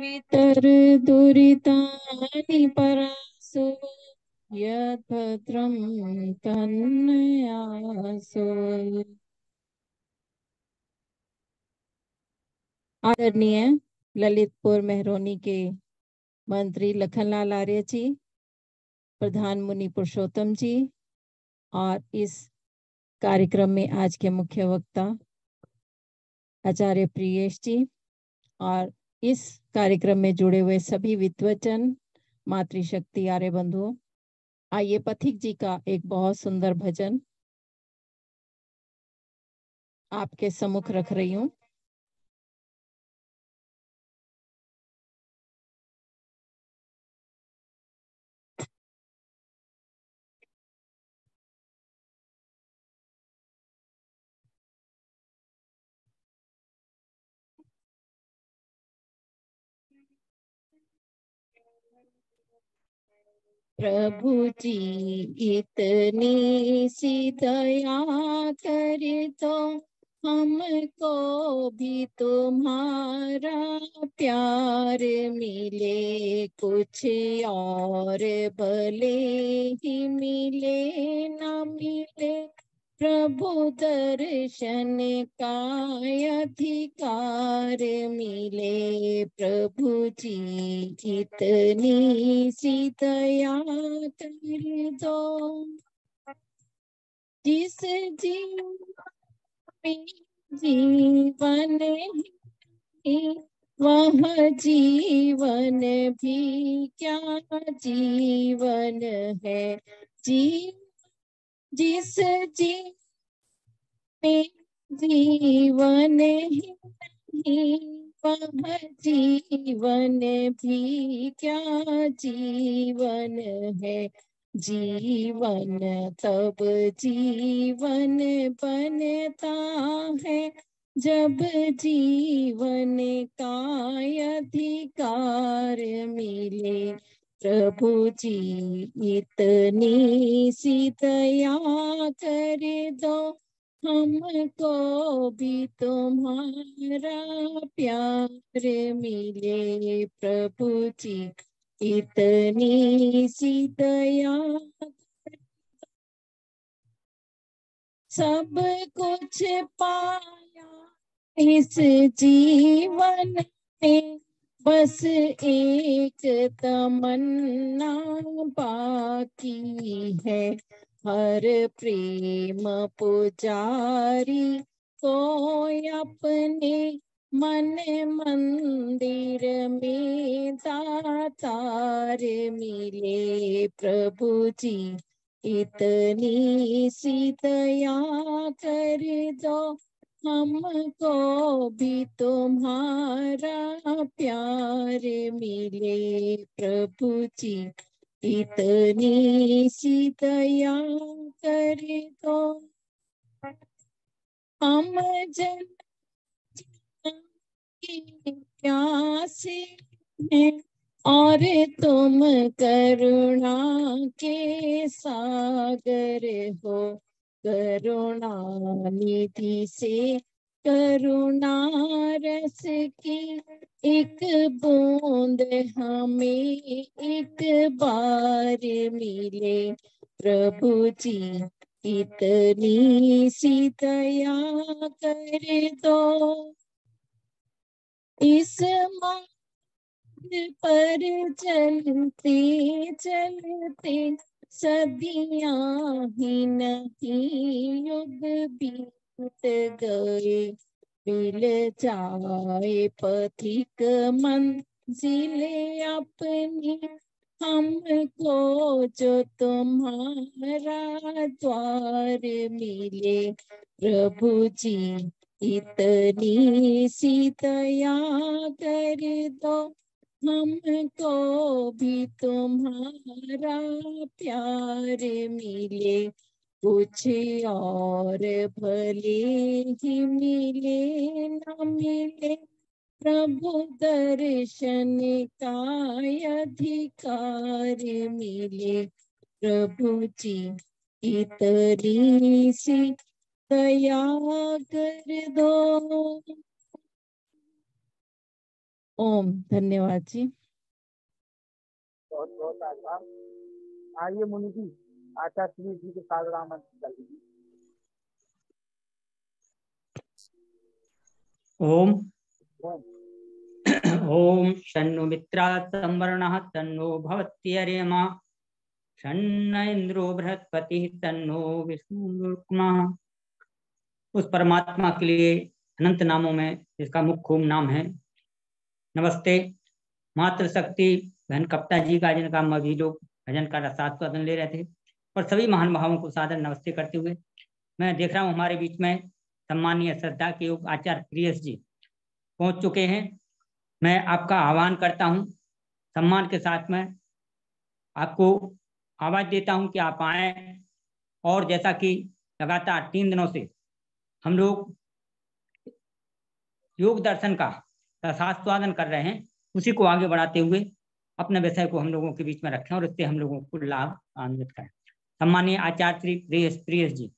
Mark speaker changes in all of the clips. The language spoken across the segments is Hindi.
Speaker 1: वितर दुरितानि परासु यद्भद्रं कन्यासु। आदरणीय ललितपुर मेहरोनी के मंत्री लखनलाल आर्य जी, प्रधान मुनि पुरुषोत्तम जी और इस कार्यक्रम में आज के मुख्य वक्ता आचार्य प्रियेश जी और इस कार्यक्रम में जुड़े हुए सभी विद्वजन, मातृशक्ति आर्य बंधुओं, आइए पथिक जी का एक बहुत सुंदर भजन आपके सम्मुख रख रही हूँ। प्रभु जी इतनी सी दया कर दो, हमको भी तुम्हारा प्यार मिले, कुछ और भले ही मिले ना मिले, प्रभु दर्शन का अधिकार मिले। प्रभु जी इतनी सी दया कर दो, जिस जीवन है वह जीवन भी क्या जीवन है, जिस जीवन है वह जीवन भी क्या जीवन है, जीवन तब जीवन बनता है जब जीवन का अधिकार मिले। प्रभु जी इतनी सी दया कर दो, हमको भी तुम्हारा प्यार मिले। प्रभु जी इतनी सी दया, सब कुछ पाया इस जीवन में, बस एक तमन्ना बाकी है, हर प्रेम पुजारी को अपने मन मंदिर में दातार मिले। प्रभु जी इतनी सी दया कर दो, हमको भी तुम्हारा प्यार मिले। प्रभु जी इतनी सी दया कर दो, हम जन की प्यासे हैं और तुम करुणा के सागर हो, करुणा निधि से करुणा रस की एक बूंद हमें एक बार मिले। प्रभु जी इतनी सी दया कर दो, इस मार्ग पर चलते चलते सदियां ही नहीं युग बीत गए, मिल जाए पथिक मंजिले अपनी, हमको जो तुम्हारा द्वार मिले। प्रभु जी इतनी सी दया कर दो, हमको भी तुम्हारा प्यार मिले, कुछ और भले ही मिले ना मिले, प्रभु दर्शन का अधिकार मिले। प्रभु जी इतनी सी दया कर दो। ओम। धन्यवाद जी।
Speaker 2: बहुत बहुत आभार। आइए मुनि जी, आचार्य जी के साथ रामन कर दीजिए।
Speaker 3: ओम ओम शन्नो मित्राः संवरणः तन्नो भवत्यर्यमा शन्न इंद्रो बृहस्पतिः तन्नो विष्णुर्मा। उस परमात्मा के लिए अनंत नामों में जिसका मुख्य नाम है नमस्ते। मातृशक्ति बहन कप्ता जी का, जिनका हम अभी लोग भजन का रसास्वादन ले रहे थे, और सभी महान भावों को सादर नमस्ते करते हुए मैं देख रहा हूँ हमारे बीच में सम्मानीय श्रद्धा के योग आचार्य प्रियस जी पहुंच चुके हैं। मैं आपका आह्वान करता हूं, सम्मान के साथ में आपको आवाज देता हूं कि आप आए। और जैसा कि लगातार 3 दिनों से हम लोग योग दर्शन का रसास्वादन कर रहे हैं, उसी को आगे बढ़ाते हुए अपने विषय को हम लोगों के बीच में रखें और इससे हम लोगों को लाभ आन्वित करें। सम्मानीय आचार्य श्री प्रियस जी।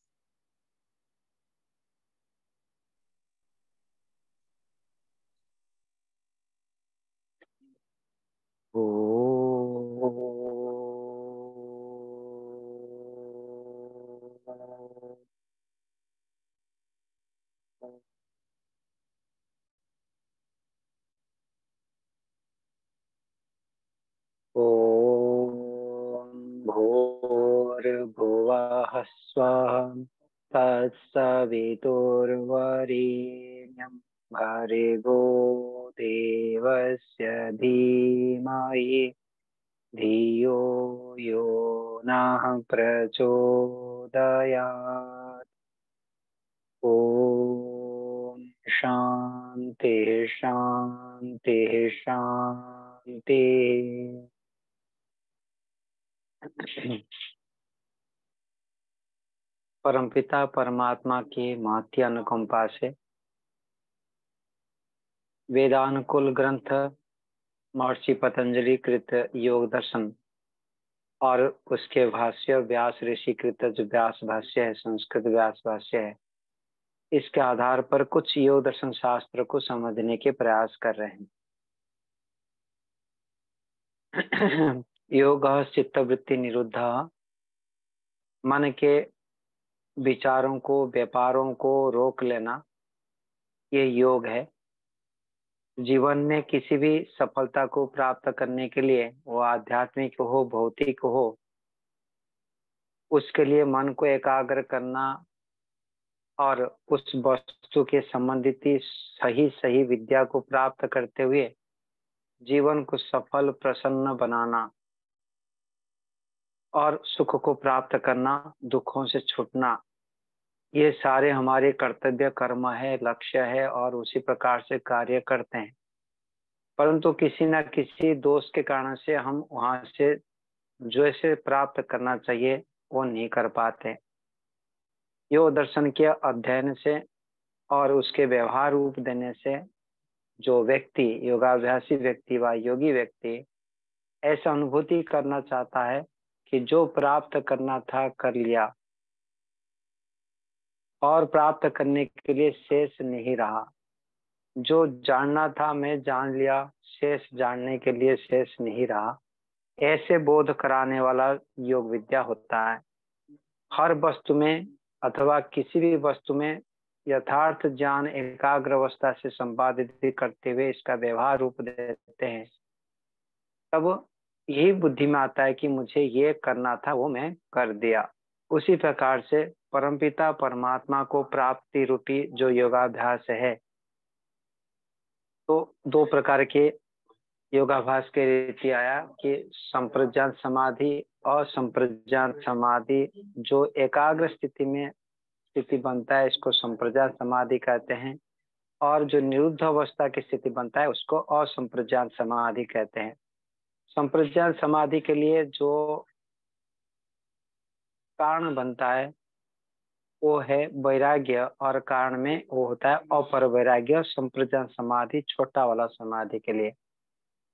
Speaker 2: भूर्भुवः स्वः तत्सवितुर्वरेण्यं भर्गो देवस्य धीमहि धियो यो नः प्रचोदयात्। ॐ शान्ति शान्ति शान्ति। परमपिता परमात्मा के महती अनुकंपा से वेदानुकूल ग्रंथ महर्षि पतंजलि कृत योग दर्शन और उसके भाष्य व्यास ऋषि कृत जो व्यास भाष्य है, संस्कृत व्यास भाष्य है, इसके आधार पर कुछ योग दर्शन शास्त्र को समझने के प्रयास कर रहे हैं। योग चित्तवृत्ति निरुद्ध, मन के विचारों को व्यापारों को रोक लेना, ये योग है। जीवन में किसी भी सफलता को प्राप्त करने के लिए, वो आध्यात्मिक हो भौतिक हो, उसके लिए मन को एकाग्र करना और उस वस्तु के संबंधित सही सही विद्या को प्राप्त करते हुए जीवन को सफल प्रसन्न बनाना और सुख को प्राप्त करना, दुखों से छूटना, ये सारे हमारे कर्तव्य कर्म है, लक्ष्य है और उसी प्रकार से कार्य करते हैं। परंतु किसी न किसी दोष के कारण से हम वहां से जो ऐसे प्राप्त करना चाहिए वो नहीं कर पाते। योग दर्शन के अध्ययन से और उसके व्यवहार रूप देने से जो व्यक्ति, योगाभ्यासी व्यक्ति व योगी व्यक्ति ऐसा अनुभूति करना चाहता है कि जो प्राप्त करना था कर लिया और प्राप्त करने के लिए शेष नहीं रहा, जो जानना था मैं जान लिया, शेष जानने के लिए शेष नहीं रहा, ऐसे बोध कराने वाला योग विद्या होता है। हर वस्तु में अथवा किसी भी वस्तु में यथार्थ ज्ञान एकाग्र अवस्था से संपादित करते हुए इसका व्यवहार रूप देते हैं, तब यही बुद्धि में आता है कि मुझे ये करना था वो मैं कर दिया। उसी प्रकार से परमपिता परमात्मा को प्राप्ति रूपी जो योगाभ्यास है, तो 2 प्रकार के योगाभ्यास के रीति आया कि संप्रज्ञान समाधि और संप्रज्ञान समाधि। जो एकाग्र स्थिति में स्थिति बनता है इसको संप्रज्ञान समाधि कहते हैं, और जो निरुद्ध अवस्था की स्थिति बनता है उसको असंप्रज्ञान समाधि कहते हैं। संप्रज्ञान समाधि के लिए जो कारण बनता है वो है वैराग्य, और कारण में वो होता है अपर वैराग्य। संप्रज्ञान समाधि छोटा वाला समाधि के लिए,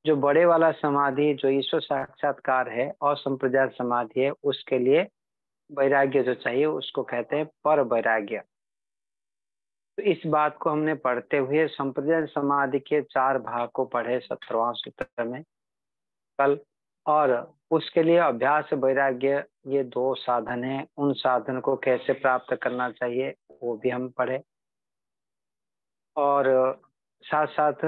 Speaker 2: जो बड़े वाला समाधि जो ईश्वर साक्षात्कार है और संप्रज्ञान समाधि है, उसके लिए वैराग्य जो चाहिए उसको कहते हैं पर वैराग्य। तो इस बात को हमने पढ़ते हुए संप्रज्ञात समाधि के 4 भाग को पढ़े 17वां सूत्र में कल, और उसके लिए अभ्यास वैराग्य ये 2 साधन हैं। उन साधन को कैसे प्राप्त करना चाहिए वो भी हम पढ़े, और साथ साथ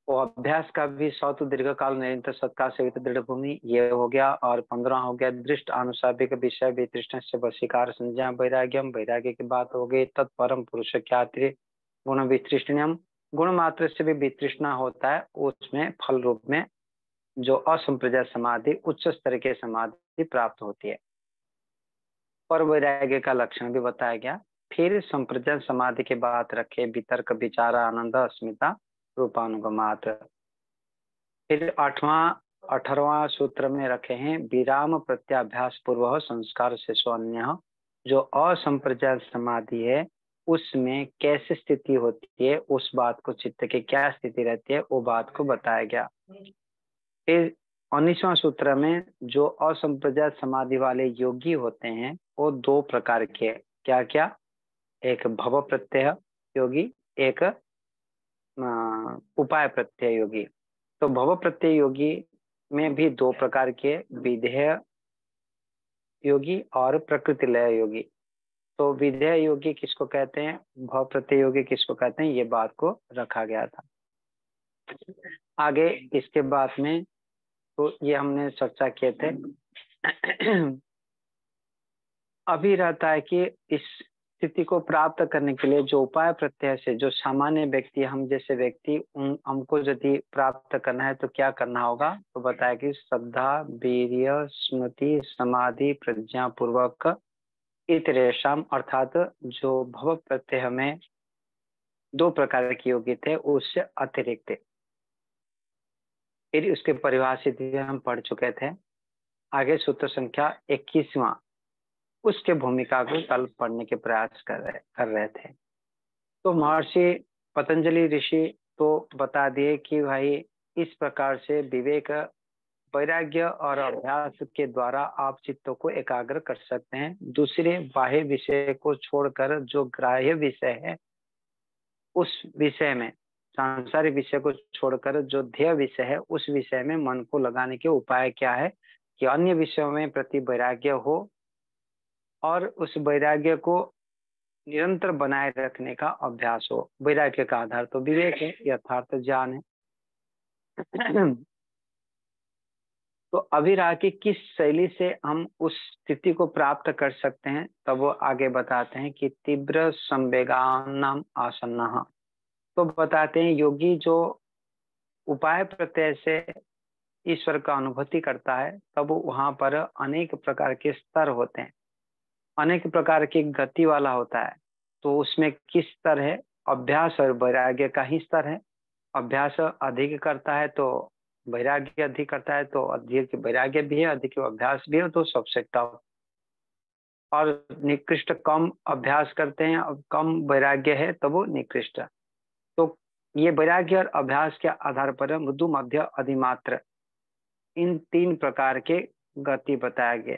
Speaker 2: वो अभ्यास का भी 100 दीर्घकाल निरंतर सत्कार सेवित दृढ़ भूमि ये हो गया, और 15 हो गया दृष्ट अनुसापिक विषय वितृष्ण से वशीकार संज्ञा वैराग्यम। वैराग्य की बात हो गई तत्परम पुरुष ख्याति गुण वितृष्ण्यम। गुण मात्र से भी वितृष्णा होता है, उसमें फल रूप में जो असंप्रज्ञात समाधि उच्च स्तर के समाधि प्राप्त होती है, और वैराग्य का लक्षण भी बताया गया। फिर संप्रज्ञात समाधि के बात रखे वितर्क विचार आनंद अस्मिता रूपानुगमात। फिर 18वां सूत्र में रखे हैं विराम प्रत्याभ्यास पूर्व संस्कार से अन्य। जो असंप्रज्ञात समाधि है उसमें कैसे स्थिति होती है, उस बात को, चित्त की क्या स्थिति रहती है वो बात को बताया गया। फिर 19वां सूत्र में जो असंप्रज्ञात समाधि वाले योगी होते हैं वो 2 प्रकार के, क्या क्या, एक भव प्रत्यय योगी, एक उपाय प्रत्यय योगी। तो भव प्रत्यय योगी में भी 2 प्रकार के, विधेय योगी और प्रकृति लय योगी। तो विधेय योगी किसको कहते हैं, भव प्रत्यय योगी किसको कहते हैं, ये बात को रखा गया था। आगे इसके बाद में तो ये हमने चर्चा किए थे। अभी रहता है कि इस स्थिति को प्राप्त करने के लिए जो उपाय प्रत्यय से जो सामान्य व्यक्ति, हम जैसे व्यक्ति, हमको यदि प्राप्त करना है तो क्या करना होगा, तो बताया कि श्रद्धा वीर्य स्मृति समाधि प्रज्ञा पूर्वक इतरेशम, अर्थात जो भव प्रत्यय में 2 प्रकार के योगी थे उससे अतिरिक्त। फिर उसके परिभाषित भी हम पढ़ चुके थे। आगे सूत्र संख्या 21वां, उसके भूमिका को कल पढ़ने के प्रयास कर रहे थे। तो महर्षि पतंजलि ऋषि तो बता दिए कि भाई इस प्रकार से विवेक वैराग्य और अभ्यास के द्वारा आप चित्तों को एकाग्र कर सकते हैं। दूसरे बाह्य विषय को छोड़कर जो ग्राह्य विषय है उस विषय में, सांसारिक विषय को छोड़कर जो ध्येय विषय है उस विषय में मन को लगाने के उपाय क्या है कि अन्य विषयों में प्रति वैराग्य हो और उस वैराग्य को निरंतर बनाए रखने का अभ्यास हो। वैराग्य का आधार तो विवेक है, यथार्थ ज्ञान है। तो अभी रहा कि किस शैली से हम उस स्थिति को प्राप्त कर सकते हैं, तब वो आगे बताते हैं कि तीव्र संवेगानाम आसन्नः। तो बताते हैं योगी जो उपाय प्रत्यय से ईश्वर का अनुभूति करता है तब वहां पर अनेक प्रकार के स्तर होते हैं, अनेक प्रकार की गति वाला होता है। तो उसमें किस स्तर है, अभ्यास और वैराग्य का ही स्तर है। अभ्यास अधिक करता है तो वैराग्य अधिक करता है, तो अधिक वैराग्य भी है, अधिक अभ्यास भी है, तो सबसे टॉप। और निकृष्ट कम अभ्यास करते हैं और कम वैराग्य है तो वो निकृष्ट। तो ये वैराग्य और अभ्यास के आधार पर मृदु मध्य अधिमात्र इन 3 प्रकार के गति बताया गया।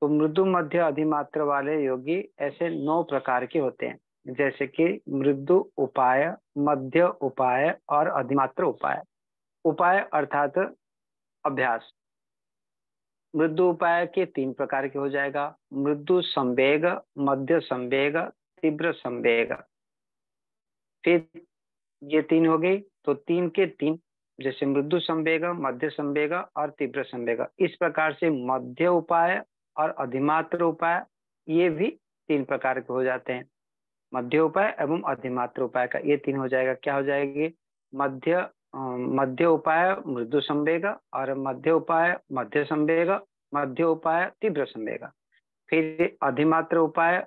Speaker 2: तो मृदु मध्य अधिमात्र वाले योगी ऐसे 9 प्रकार के होते हैं, जैसे कि मृदु उपाय, मध्य उपाय और अधिमात्र उपाय। उपाय अर्थात अभ्यास। मृदु उपाय के 3 प्रकार के हो जाएगा, मृदु संवेग, मध्य संवेग, तीव्र संवेग। फिर ये 3 हो गई, तो 3 के 3, जैसे मृदु संवेग, मध्य संवेग और तीव्र संवेग। इस प्रकार से मध्य उपाय और अधिमात्र उपाय ये भी 3 प्रकार के हो जाते हैं। मध्य उपाय एवं अधिमात्र उपाय का ये 3 हो जाएगा। क्या हो जाएगी, मध्य उपाय मृदु संवेग, और मध्य उपाय मध्य संवेग, मध्य उपाय तीव्र संवेग। फिर अधिमात्र उपाय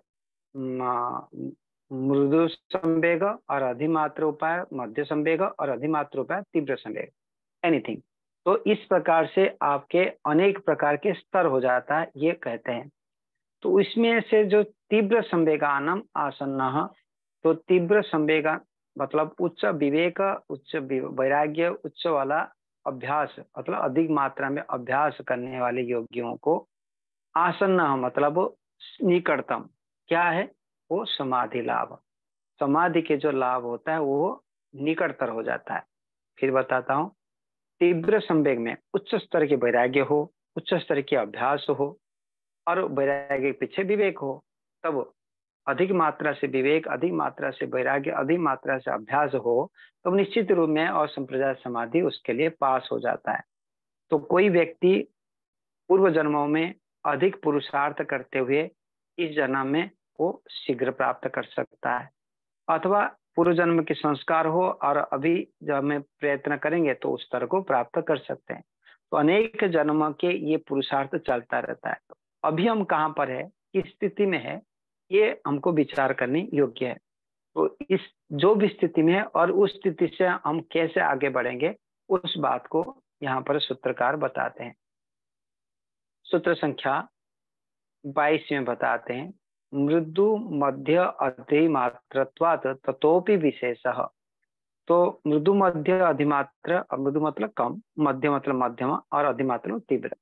Speaker 2: मृदु संवेग और अधिमात्र उपाय मध्य संवेग और अधिमात्र उपाय तीव्र संवेग, एनीथिंग। तो इस प्रकार से आपके अनेक प्रकार के स्तर हो जाता है, ये कहते हैं। तो इसमें से जो तीव्र संवेगानम आसन्नः, तो तीव्र संवेगा मतलब उच्च विवेक, उच्च वैराग्य, उच्च वाला अभ्यास, मतलब अधिक मात्रा में अभ्यास करने वाले योगियों को आसन्न मतलब निकटतम क्या है, वो समाधि लाभ। समाधि के जो लाभ होता है वो निकटतर हो जाता है। फिर बताता हूँ, तीव्र संवेग में उच्च स्तर के वैराग्य हो, उच्च स्तर के अभ्यास हो और वैराग्य के पीछे विवेक हो, तब अधिक मात्रा से विवेक, अधिक मात्रा से वैराग्य, अधिक मात्रा से अभ्यास हो, तब निश्चित रूप में असंप्रजात समाधि उसके लिए पास हो जाता है। तो कोई व्यक्ति पूर्व जन्मों में अधिक पुरुषार्थ करते हुए इस जन्म में वो शीघ्र प्राप्त कर सकता है, अथवा पूर्व जन्म के संस्कार हो और अभी जब हमें प्रयत्न करेंगे तो उस स्तर को प्राप्त कर सकते हैं। तो अनेक जन्म के ये पुरुषार्थ चलता रहता है। तो अभी हम कहाँ पर है, किस स्थिति में है, ये हमको विचार करने योग्य है। तो इस जो भी स्थिति में है और उस स्थिति से हम कैसे आगे बढ़ेंगे, उस बात को यहाँ पर सूत्रकार बताते हैं। सूत्र संख्या 22 में बताते हैं, मृदु मध्य अधिमात्रत्वात् ततोपि विशेषः। तो मृदु मध्य अधिमात्र, मृदु मतलब कम, मध्य मतलब मध्यम और अधिमात्र तीव्र।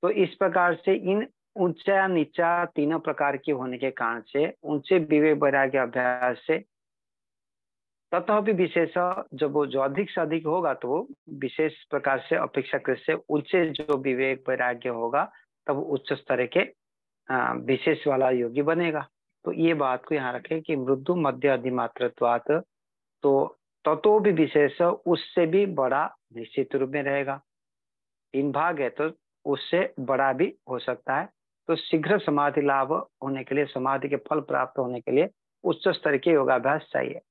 Speaker 2: तो इस प्रकार से इन ऊंचा नीचा तीनों प्रकार के होने के कारण से ऊंचे विवेक वैराग्य अभ्यास से ततः भी विशेष, जब वो जो अधिक से अधिक होगा तो वो विशेष प्रकार से अपेक्षाकृत से ऊंचे जो विवेक वैराग्य होगा तब उच्च स्तर के विशेष वाला योगी बनेगा। तो ये बात को यहाँ रखें कि मृदु मध्य अधिमात्रत्वात्, तो ततो भी विशेष, उससे भी बड़ा निश्चित रूप में रहेगा। 3 भाग है तो उससे बड़ा भी हो सकता है। तो शीघ्र समाधि लाभ होने के लिए, समाधि के फल प्राप्त होने के लिए उच्च स्तर के योगाभ्यास चाहिए।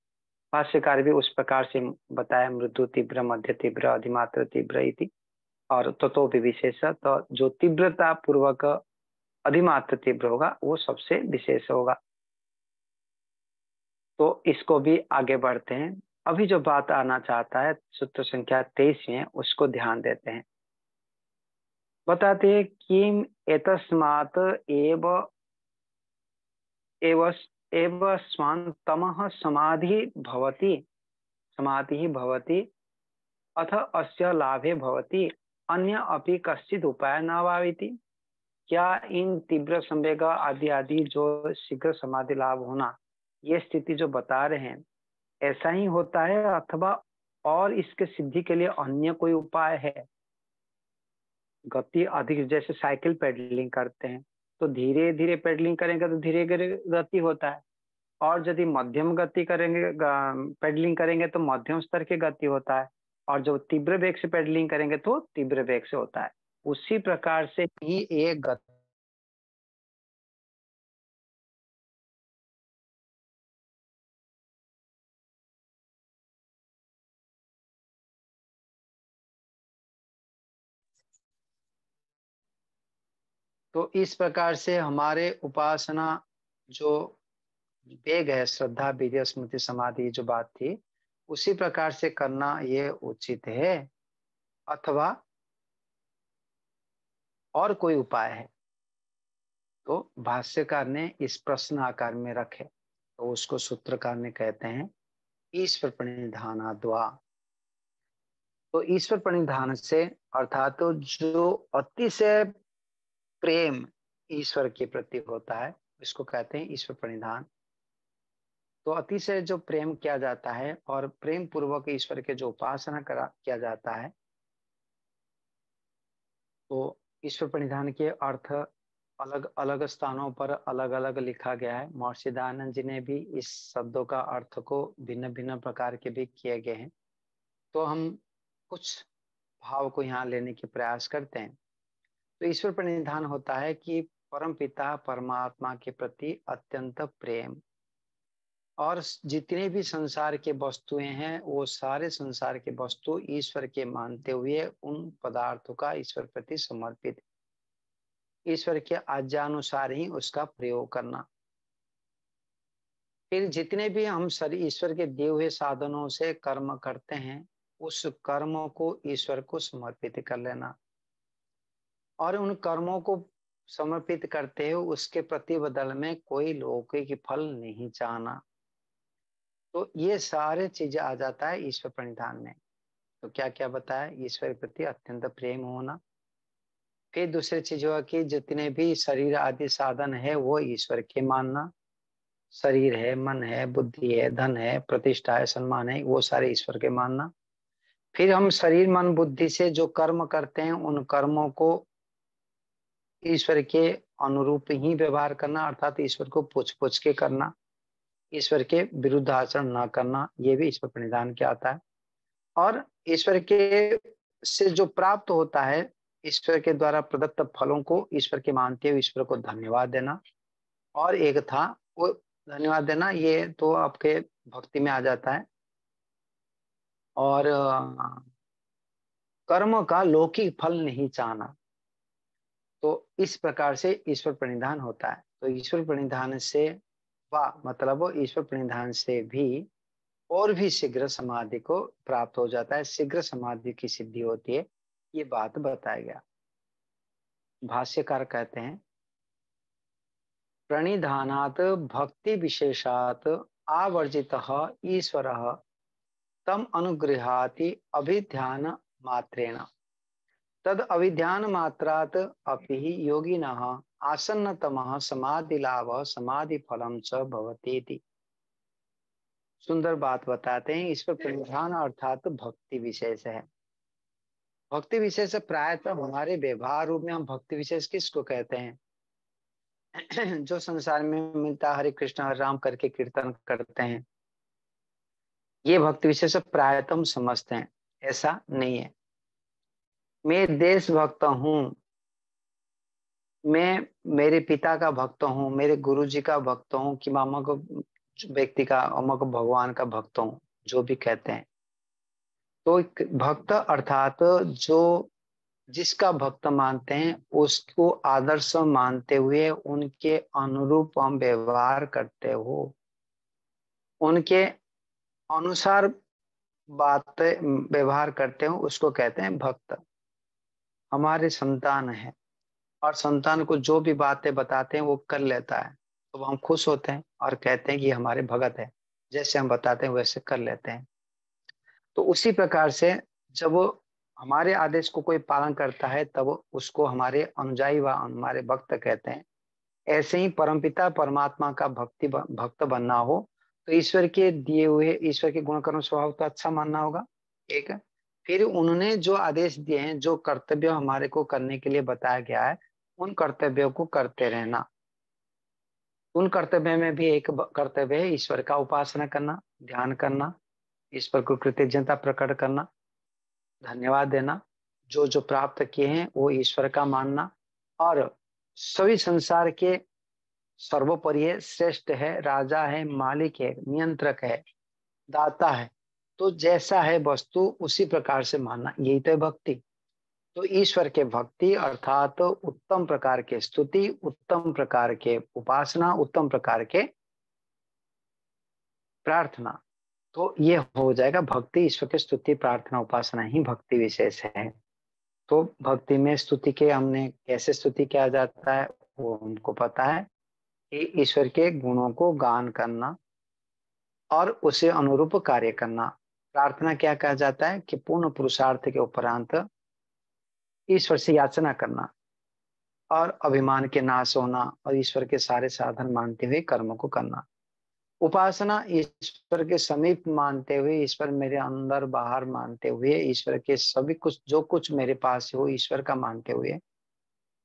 Speaker 2: भाष्यकार भी उस प्रकार से बताया, मृदु तीव्र मध्य तीव्र अधिमात्र तीव्र इति, और ततो भी विशेष, तो जो तीव्रता पूर्वक अधिमात्र तीव्र होगा वो सबसे विशेष होगा। तो इसको भी आगे बढ़ते हैं। अभी जो बात आना चाहता है सूत्र संख्या 23 में, उसको ध्यान देते हैं। बताते हैं किम एतस्मात् एव स्वान् तमः समाधि भवति अथ अस्य लाभे भवति अन्य अपि कश्चित् उपाय न भाविति। क्या इन तीव्र संवेग आदि आदि जो शीघ्र समाधि लाभ होना, ये स्थिति जो बता रहे हैं, ऐसा ही होता है अथवा और इसके सिद्धि के लिए अन्य कोई उपाय है? गति अधिक, जैसे साइकिल पेडलिंग करते हैं तो धीरे धीरे पेडलिंग करेंगे तो धीरे धीरे गति होता है, और यदि मध्यम गति करेंगे, पेडलिंग करेंगे तो मध्यम स्तर की गति होता है, और जब तीव्र वेग से पेडलिंग करेंगे तो तीव्र वेग से होता है। उसी प्रकार से ही एक गति तो इस प्रकार से हमारे उपासना जो वेग है, श्रद्धा विद्या स्मृति समाधि जो बात थी, उसी प्रकार से करना ये उचित है, अथवा और कोई उपाय है? तो भाष्यकार ने इस प्रश्न आकार में रखे, तो उसको सूत्रकार ने कहते हैं ईश्वर प्रणिधानाद्वा। तो ईश्वर प्रणिधान से अर्थात तो जो अतिशय प्रेम ईश्वर के प्रति होता है, इसको कहते हैं ईश्वर प्रणिधान। तो अतिशय जो प्रेम किया जाता है और प्रेम पूर्वक ईश्वर के जो उपासना किया जाता है, तो ईश्वर प्रणिधान के अर्थ अलग अलग स्थानों पर अलग अलग लिखा गया है। महर्षि दयानंद जी ने भी इस शब्दों का अर्थ को भिन्न भिन्न प्रकार के भी किए गए हैं। तो हम कुछ भाव को यहाँ लेने की प्रयास करते हैं। तो ईश्वर प्रणिधान होता है कि परम पिता परमात्मा के प्रति अत्यंत प्रेम, और जितने भी संसार के वस्तुएं हैं वो सारे संसार के वस्तु ईश्वर के मानते हुए उन पदार्थों का ईश्वर प्रति समर्पित, ईश्वर के आज्ञानुसार ही उसका प्रयोग करना। फिर जितने भी हम ईश्वर के दिए हुए साधनों से कर्म करते हैं, उस कर्मों को ईश्वर को समर्पित कर लेना, और उन कर्मों को समर्पित करते हुए उसके प्रतिबदल में कोई लौकिक फल नहीं चाहना। तो ये सारे चीजें आ जाता है ईश्वर प्रणिधान में। तो क्या क्या बताया? ईश्वर के प्रति अत्यंत प्रेम होना, फिर दूसरी चीज हुआ कि जितने भी शरीर आदि साधन है वो ईश्वर के मानना, शरीर है, मन है, बुद्धि है, धन है, प्रतिष्ठा है, सम्मान है, वो सारे ईश्वर के मानना। फिर हम शरीर मन बुद्धि से जो कर्म करते हैं उन कर्मों को ईश्वर के अनुरूप ही व्यवहार करना, अर्थात ईश्वर को पूछ पूछ के करना, ईश्वर के विरुद्ध आचरण न करना, ये भी ईश्वर प्रणिधान के आता है। और ईश्वर के से जो प्राप्त होता है, ईश्वर के द्वारा प्रदत्त फलों को ईश्वर के मानते हुए ईश्वर को धन्यवाद देना। और एक था वो धन्यवाद देना, ये तो आपके भक्ति में आ जाता है। और कर्म का लौकिक फल नहीं चाहना, तो इस प्रकार से ईश्वर प्रणिधान होता है। तो ईश्वर प्रणिधान से मतलब ईश्वर प्रणिधान से भी और भी शीघ्र समाधि को प्राप्त हो जाता है, शीघ्र समाधि की सिद्धि होती है, ये बात बताया गया। भाष्यकार कहते हैं प्रणिधानात् भक्ति विशेषात् आवर्जितः ईश्वरः तम अनुगृहाति अभिध्यान मात्रेण तद अभिध्यान मात्रात् अपि योगिनः आसन्नतमः समाधि लाभ समाधि फलम च भवतीति। सुंदर बात बताते हैं। ईश्वर प्रणिधान अर्थात भक्ति विशेष है। भक्ति विशेष प्रायतः हमारे व्यवहार रूप में हम भक्ति विशेष किसको कहते हैं? जो संसार में मिलता हरे कृष्ण हरे राम करके कीर्तन करते हैं, ये भक्ति विशेष प्रायतः हम समझते हैं। ऐसा नहीं है। मैं देशभक्त हूँ, मैं मेरे पिता का भक्त हूँ, मेरे गुरु जी का भक्त हूँ, कि अमुक व्यक्ति का, अमुक भगवान का भक्त हूँ, जो भी कहते हैं। तो भक्त अर्थात जो जिसका भक्त मानते हैं उसको आदर्श मानते हुए उनके अनुरूप हम व्यवहार करते हो, उनके अनुसार बात व्यवहार करते हो, उसको कहते हैं भक्त। हमारे संतान है और संतान को जो भी बातें बताते हैं वो कर लेता है, तो हम खुश होते हैं और कहते हैं कि हमारे भगत है, जैसे हम बताते हैं वैसे कर लेते हैं। तो उसी प्रकार से जब वो हमारे आदेश को कोई पालन करता है तब उसको हमारे अनुयायी व हमारे भक्त कहते हैं। ऐसे ही परमपिता परमात्मा का भक्त बनना हो तो ईश्वर के दिए हुए, ईश्वर के गुण कर्म स्वभाव तो अच्छा मानना होगा एक। फिर उन्होंने जो आदेश दिए हैं, जो कर्तव्य हमारे को करने के लिए बताया गया है, उन कर्तव्यों को करते रहना। उन कर्तव्य में भी एक कर्तव्य है ईश्वर का उपासना करना, ध्यान करना, ईश्वर को कृतज्ञता प्रकट करना, धन्यवाद देना, जो जो प्राप्त किए हैं वो ईश्वर का मानना, और सभी संसार के सर्वोपरि है, श्रेष्ठ है, राजा है, मालिक है, नियंत्रक है, दाता है, तो जैसा है वस्तु उसी प्रकार से मानना, यही तो है भक्ति। तो ईश्वर के भक्ति अर्थात तो उत्तम प्रकार के स्तुति, उत्तम प्रकार के उपासना, उत्तम प्रकार के प्रार्थना, तो ये हो जाएगा भक्ति। ईश्वर के स्तुति प्रार्थना उपासना ही भक्ति विशेष है। तो भक्ति में स्तुति के हमने कैसे स्तुति किया जाता है वो हमको पता है कि ईश्वर के गुणों को गान करना और उसे अनुरूप कार्य करना। प्रार्थना क्या कहा जाता है कि पूर्ण पुरुषार्थ के उपरांत ईश्वर से याचना करना और अभिमान के नाश होना और ईश्वर के सारे साधन मानते हुए कर्म को करना। उपासना ईश्वर के समीप मानते हुए, ईश्वर मेरे अंदर बाहर मानते हुए, ईश्वर के सभी कुछ जो कुछ मेरे पास हो ईश्वर का मानते हुए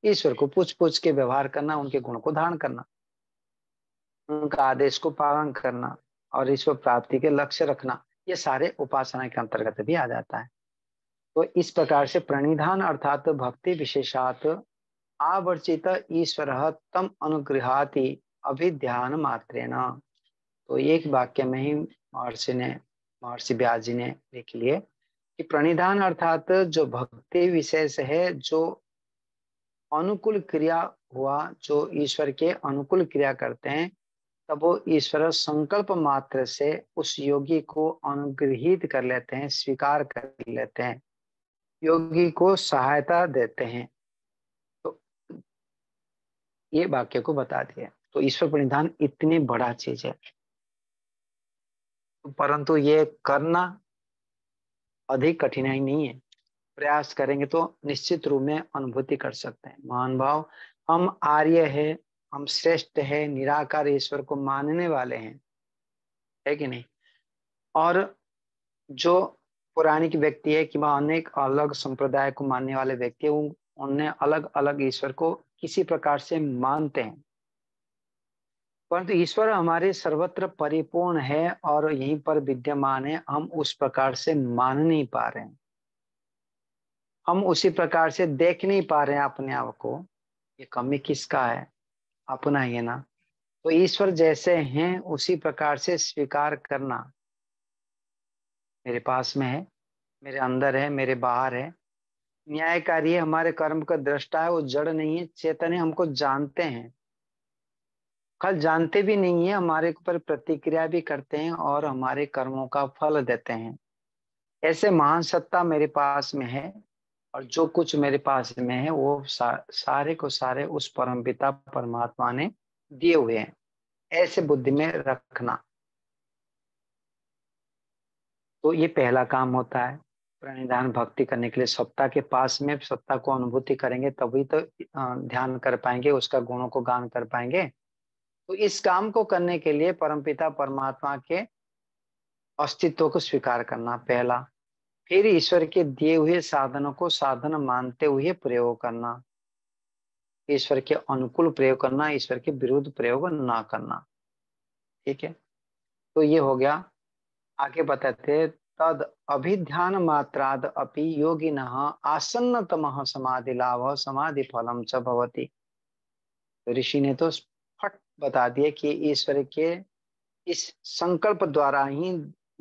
Speaker 2: ईश्वर को पूछ पूछ के व्यवहार करना, उनके गुण को धारण करना, उनका आदेश को पालन करना और ईश्वर प्राप्ति के लक्ष्य रखना, ये सारे उपासना के अंतर्गत भी आ जाता है। तो इस प्रकार से प्रणिधान अर्थात भक्ति विशेषात आवर्चित ईश्वर तम अनुगृहाति अभिध्यान मात्रेण। तो एक वाक्य में ही महर्षि व्यास जी ने लिख लिए कि प्रणिधान अर्थात जो भक्ति विशेष है, जो अनुकूल क्रिया हुआ, जो ईश्वर के अनुकूल क्रिया करते हैं, तब वो ईश्वर संकल्प मात्र से उस योगी को अनुग्रहित कर लेते हैं, स्वीकार कर लेते हैं, योगी को सहायता देते हैं। तो ये वाक्य को बता दिया। तो ईश्वर प्रणिधान इतनी बड़ा चीज है, परंतु ये करना अधिक कठिनाई नहीं है। प्रयास करेंगे तो निश्चित रूप में अनुभूति कर सकते हैं। महान भाव, हम आर्य है, हम श्रेष्ठ है, निराकार ईश्वर को मानने वाले हैं, है कि नहीं। और जो पौराणिक व्यक्ति है कि अनेक अलग संप्रदाय को मानने वाले व्यक्ति है, उन्हें अलग अलग ईश्वर को किसी प्रकार से मानते हैं, परंतु ईश्वर हमारे सर्वत्र परिपूर्ण है और यहीं पर विद्यमान है। हम उस प्रकार से मान नहीं पा रहे हैं, हम उसी प्रकार से देख नहीं पा रहे हैं अपने आप को। ये कमी किसका है? अपना ही है ना। तो ईश्वर जैसे हैं उसी प्रकार से स्वीकार करना, मेरे पास में है, मेरे अंदर है, मेरे बाहर है। न्यायकारी है, हमारे कर्म का दृष्टा है, वो जड़ नहीं है, चेतन है, हमको जानते हैं, कल जानते भी नहीं है, हमारे ऊपर प्रतिक्रिया भी करते हैं और हमारे कर्मों का फल देते हैं। ऐसे महान सत्ता मेरे पास में है और जो कुछ मेरे पास में है वो सारे को सारे उस परमपिता परमात्मा ने दिए हुए हैं। ऐसे बुद्धि में रखना, तो ये पहला काम होता है। प्रणिधान भक्ति करने के लिए सत्ता के पास में, सत्ता को अनुभूति करेंगे तभी तो ध्यान कर पाएंगे, उसका गुणों को गान कर पाएंगे। तो इस काम को करने के लिए परमपिता परमात्मा के अस्तित्व को स्वीकार करना पहला। फिर ईश्वर के दिए हुए साधनों को साधन मानते हुए प्रयोग करना, ईश्वर के अनुकूल प्रयोग करना, ईश्वर के विरुद्ध प्रयोग ना करना। ठीक है, तो ये हो गया। आगे बताते, तद अभिध्यान मात्राद अपि योगिनः आसन्नतमः समाधि लाभ समाधि फलम च भवति। तो ऋषि ने तो फट बता दिया कि ईश्वर के इस संकल्प द्वारा ही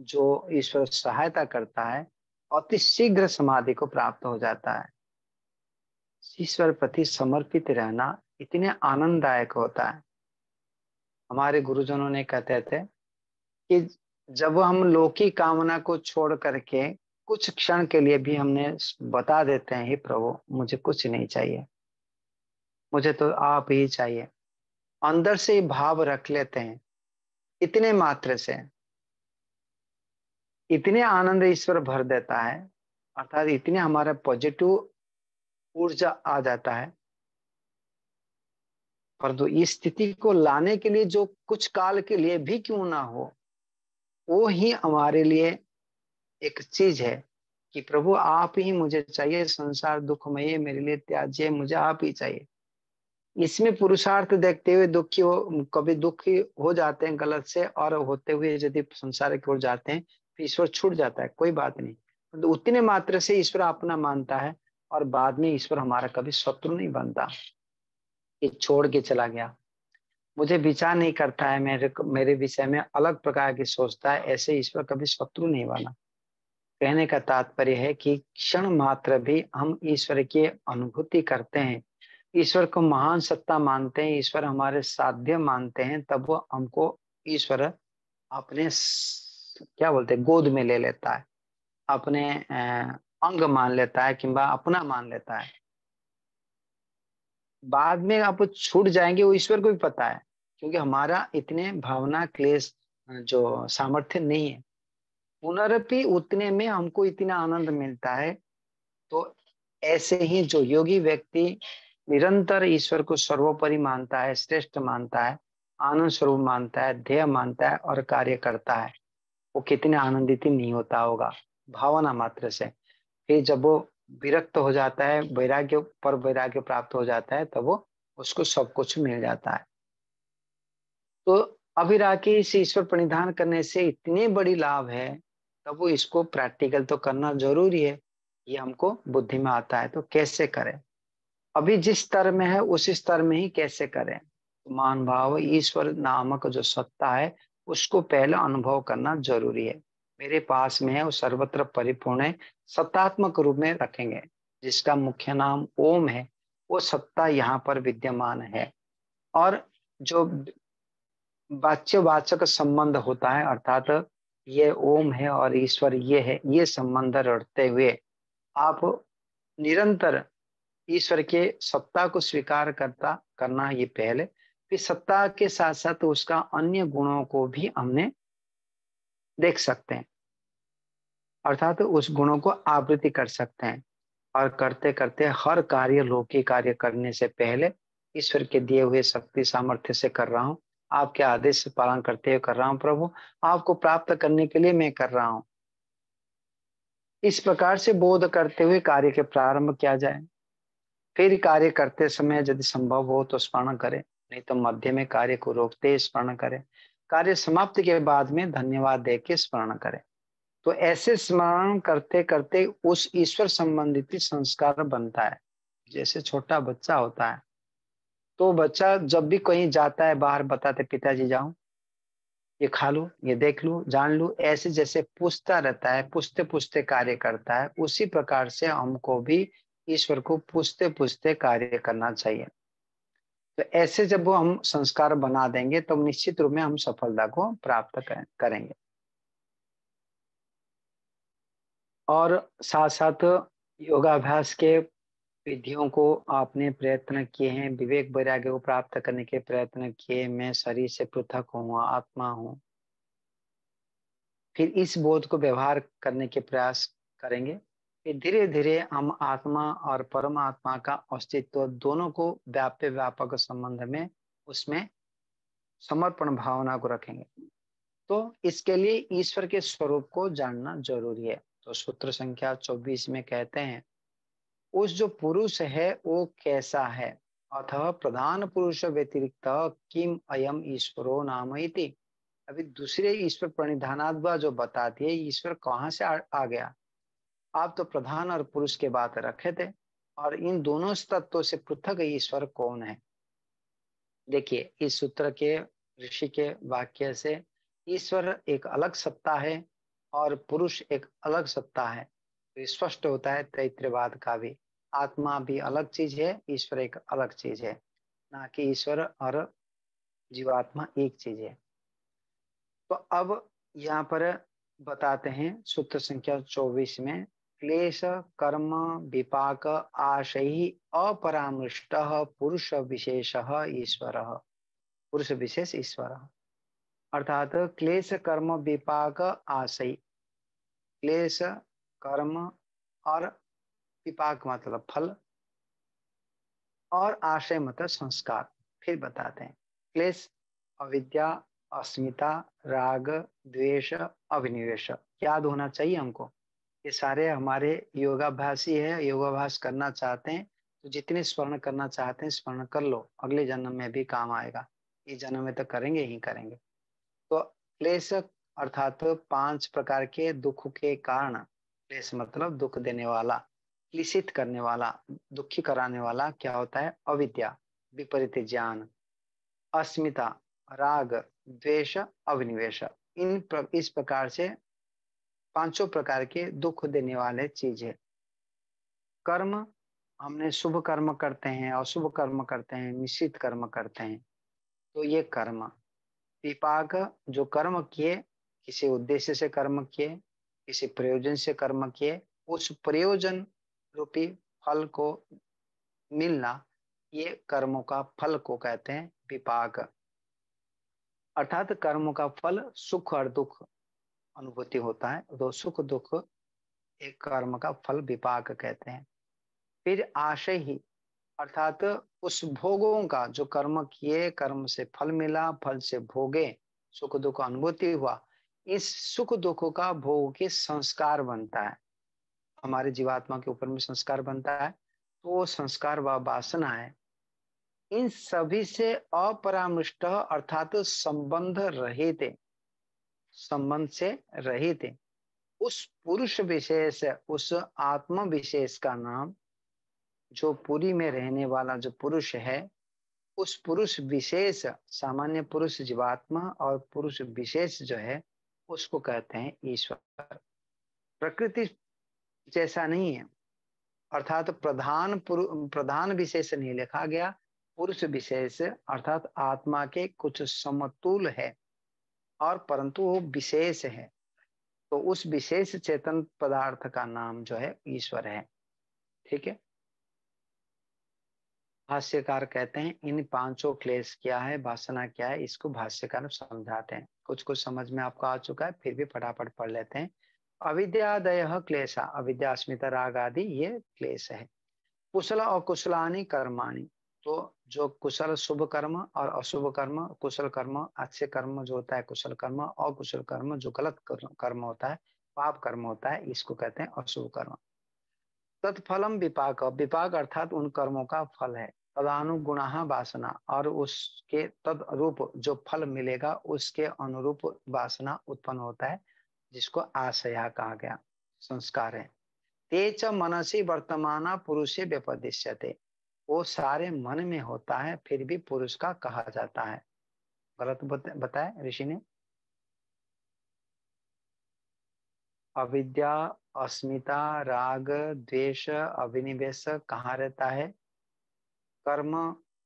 Speaker 2: जो ईश्वर सहायता करता है अति शीघ्र समाधि को प्राप्त हो जाता है। ईश्वर प्रति समर्पित रहना इतने आनंददायक होता है। हमारे गुरुजनों ने कहते थे कि जब हम लौकिक कामना को छोड़ करके कुछ क्षण के लिए भी हमने बता देते हैं, हे प्रभु मुझे कुछ नहीं चाहिए, मुझे तो आप ही चाहिए, अंदर से ही भाव रख लेते हैं, इतने मात्र से इतने आनंद ईश्वर भर देता है, अर्थात इतने हमारा पॉजिटिव ऊर्जा आ जाता है। परंतु इस स्थिति को लाने के लिए जो कुछ काल के लिए भी क्यों ना हो, वो ही हमारे लिए एक चीज है कि प्रभु आप ही मुझे चाहिए, संसार दुखमय है, मेरे लिए त्याज्य है, मुझे आप ही चाहिए। इसमें पुरुषार्थ देखते हुए दुखी हो, कभी दुखी हो जाते हैं गलत से, और होते हुए यदि संसार की ओर जाते हैं तो ईश्वर छूट जाता है, कोई बात नहीं। तो उतने मात्र से ईश्वर अपना मानता है और बाद में ईश्वर हमारा कभी शत्रु नहीं बनता कि छोड़ के चला गया, मुझे विचार नहीं करता है, मेरे विषय में अलग प्रकार की सोचता है, ऐसे ईश्वर कभी शत्रु नहीं बना। कहने का तात्पर्य है कि क्षण मात्र भी हम ईश्वर की अनुभूति करते हैं, ईश्वर को महान सत्ता मानते हैं, ईश्वर हमारे साध्य मानते हैं, तब वो हमको ईश्वर अपने क्या बोलते हैं गोद में ले लेता है, अपने अंग मान लेता है किंबा अपना मान लेता है। बाद में आप छूट जाएंगे वो ईश्वर को भी पता है, क्योंकि हमारा इतने भावना क्लेश जो सामर्थ्य नहीं है। पुनरपि उतने में हमको इतना आनंद मिलता है। तो ऐसे ही जो योगी व्यक्ति निरंतर ईश्वर को सर्वोपरि मानता है, श्रेष्ठ मानता है, आनंद स्वरूप मानता है, ध्येय मानता है और कार्य करता है, वो कितने आनंदित नहीं होता होगा भावना मात्र से। फिर जब वो विरक्त हो जाता है, वैराग्य पर वैराग्य प्राप्त हो जाता है, तब वो उसको सब कुछ मिल जाता है। तो अभिरागी से ईश्वर प्रणिधान करने से इतनी बड़ी लाभ है, तब वो इसको प्रैक्टिकल तो करना जरूरी है। ये हमको बुद्धि में आता है, तो कैसे करें? अभी जिस स्तर में है उस स्तर में ही कैसे करें? तो मान भाव ईश्वर नामक जो सत्ता है उसको पहले अनुभव करना जरूरी है। मेरे पास में है, वो सर्वत्र परिपूर्ण है, सत्तात्मक रूप में रखेंगे, जिसका मुख्य नाम ओम है, वो सत्ता यहाँ पर विद्यमान है। और जो वाच्यवाचक संबंध होता है, अर्थात ये ओम है और ईश्वर ये है, ये संबंध रखते हुए आप निरंतर ईश्वर के सत्ता को स्वीकार करना ये पहले, फिर सत्ता के साथ साथ उसका अन्य गुणों को भी हमने देख सकते हैं, अर्थात उस गुणों को आवृत्ति कर सकते हैं। और करते करते हर कार्य लौकिक कार्य करने से पहले ईश्वर के दिए हुए शक्ति सामर्थ्य से कर रहा हूँ, आपके आदेश से पालन करते हुए कर रहा हूँ प्रभु, आपको प्राप्त करने के लिए मैं कर रहा हूँ। इस प्रकार से बोध करते हुए कार्य के प्रारंभ किया जाए। फिर कार्य करते समय यदि संभव हो तो स्मरण करें, नहीं तो मध्य में कार्य को रोकते स्मरण करें। कार्य समाप्ति के बाद में धन्यवाद देके स्मरण करें। तो ऐसे स्मरण करते करते उस ईश्वर संबंधित संस्कार बनता है। जैसे छोटा बच्चा होता है तो बच्चा जब भी कहीं जाता है बाहर बताते पिताजी जाऊं, ये खा लूं, ये देख लूं, जान लूं, ऐसे जैसे पूछता रहता है, पूछते पूछते कार्य करता है, उसी प्रकार से हमको भी ईश्वर को पूछते पूछते कार्य करना चाहिए। तो ऐसे जब वो हम संस्कार बना देंगे तो निश्चित रूप में हम सफलता को प्राप्त करेंगे। और साथ साथ योगाभ्यास के विधियों को आपने प्रयत्न किए हैं, विवेक वैराग्य को प्राप्त करने के प्रयत्न किए, मैं शरीर से पृथक हूँ, आत्मा हूँ। फिर इस बोध को व्यवहार करने के प्रयास करेंगे। फिर धीरे धीरे हम आत्मा और परमात्मा का अस्तित्व दोनों को व्याप्य व्यापक संबंध में उसमें समर्पण भावना को रखेंगे। तो इसके लिए ईश्वर के स्वरूप को जानना जरूरी है। तो सूत्र संख्या 24 में कहते हैं, उस जो पुरुष है वो कैसा है, अतः प्रधान पुरुष व्यतिरिक्त किम अयम ईश्वरो नाम इति। अभी दूसरे ईश्वर प्रणिधानाद्वा जो बताती है ईश्वर कहाँ से आ गया। आप तो प्रधान और पुरुष के बात रखे थे, और इन दोनों तत्वों से पृथक ईश्वर कौन है। देखिए इस सूत्र के ऋषि के वाक्य से ईश्वर एक अलग सत्ता है और पुरुष एक अलग सत्ता है। तो स्पष्ट होता है तैत्रीयवाद का भी, आत्मा भी अलग चीज है, ईश्वर एक अलग चीज है, ना कि ईश्वर और जीवात्मा एक चीज है। तो अब यहाँ पर बताते हैं सूत्र संख्या 24 में, क्लेश कर्म विपाक आशय अपरामृष्ट पुरुष विशेष ईश्वर, पुरुष विशेष ईश्वर। अर्थात क्लेश कर्म विपाक आशय, क्लेश कर्म और विपाक मतलब फल, और आशय मतलब संस्कार। फिर बताते हैं, क्लेश अविद्या, अस्मिता, राग, द्वेष, अभिनिवेश याद होना चाहिए हमको। ये सारे हमारे योगाभ्यासी है, योगाभ्यास करना चाहते हैं तो जितने स्मरण करना चाहते हैं स्मरण कर लो, अगले जन्म में भी काम आएगा, इस जन्म में तो करेंगे ही करेंगे। तो क्लेश अर्थात 5 प्रकार के दुख के कारण, क्लेश मतलब दुख देने वाला, क्लेशित करने वाला, दुखी कराने वाला क्या होता है, अविद्या, विपरीत ज्ञान, अस्मिता, राग, द्वेष, अभिनिवेश। इस प्रकार से 5 प्रकार के दुख देने वाले चीज है। कर्म, हमने शुभ कर्म करते हैं, अशुभ कर्म करते हैं, मिश्रित कर्म करते हैं, तो ये कर्म। विपाक, जो कर्म किए, किसी उद्देश्य से कर्म किए, किसी प्रयोजन से कर्म किए, उस प्रयोजन रूपी फल को मिलना, ये कर्मों का फल को कहते हैं विपाक। अर्थात कर्मों का फल सुख और दुख अनुभूति होता है, तो सुख दुख एक कर्म का फल विपाक कहते हैं। फिर आशय ही, अर्थात उस भोगों का, जो कर्म किए, कर्म से फल मिला, फल से भोगे, सुख दुख अनुभूति हुआ, इस सुख दुख का भोग के संस्कार बनता है, हमारे जीवात्मा के ऊपर में संस्कार बनता है। तो वो संस्कार व वासना है, इन सभी से अपरामृष्ट अर्थात संबंध रहित, संबंध से रहित उस पुरुष विशेष, उस आत्म विशेष का नाम, जो पुरी में रहने वाला जो पुरुष है, उस पुरुष विशेष, सामान्य पुरुष जीवात्मा और पुरुष विशेष जो है उसको कहते हैं ईश्वर। प्रकृति जैसा नहीं है, अर्थात प्रधान विशेष नहीं लिखा गया, पुरुष विशेष अर्थात आत्मा के कुछ समतुल है, और परंतु वो विशेष है। तो उस विशेष चेतन पदार्थ का नाम जो है ईश्वर है। ठीक है, भाष्यकार कहते हैं इन 5 क्लेश क्या है, वासना क्या है, इसको भाष्यकार समझाते हैं। कुछ कुछ समझ में आपको आ चुका है, फिर भी फटाफट पढ़ लेते हैं। अविद्यादय क्लेशा, अविद्या अस्मिता राग आदि ये क्लेश है। कुशल और कुशलानी कर्माणी, तो जो कुशल शुभ कर्म और अशुभ कर्म, कुशल कर्म अच्छे कर्म जो होता है कुशल कर्म, और कुशल कर्म जो गलत कर्म होता है पाप कर्म होता है, इसको कहते हैं अशुभ कर्म। तत्फलम विपाक, विपाक अर्थात उन कर्मों का फल है। तदानुगुण वासना, और उसके तदरूप जो फल मिलेगा उसके अनुरूप वासना उत्पन्न होता है, जिसको आशया कहा गया, संस्कार है। तेज मनसी वर्तमान पुरुषे व्यपदिश्यते, वो सारे मन में होता है फिर भी पुरुष का कहा जाता है। गलत बताया ऋषि ने। अविद्या, अस्मिता, राग, द्वेष, अभिनिवेश कहाँ रहता है? कर्म,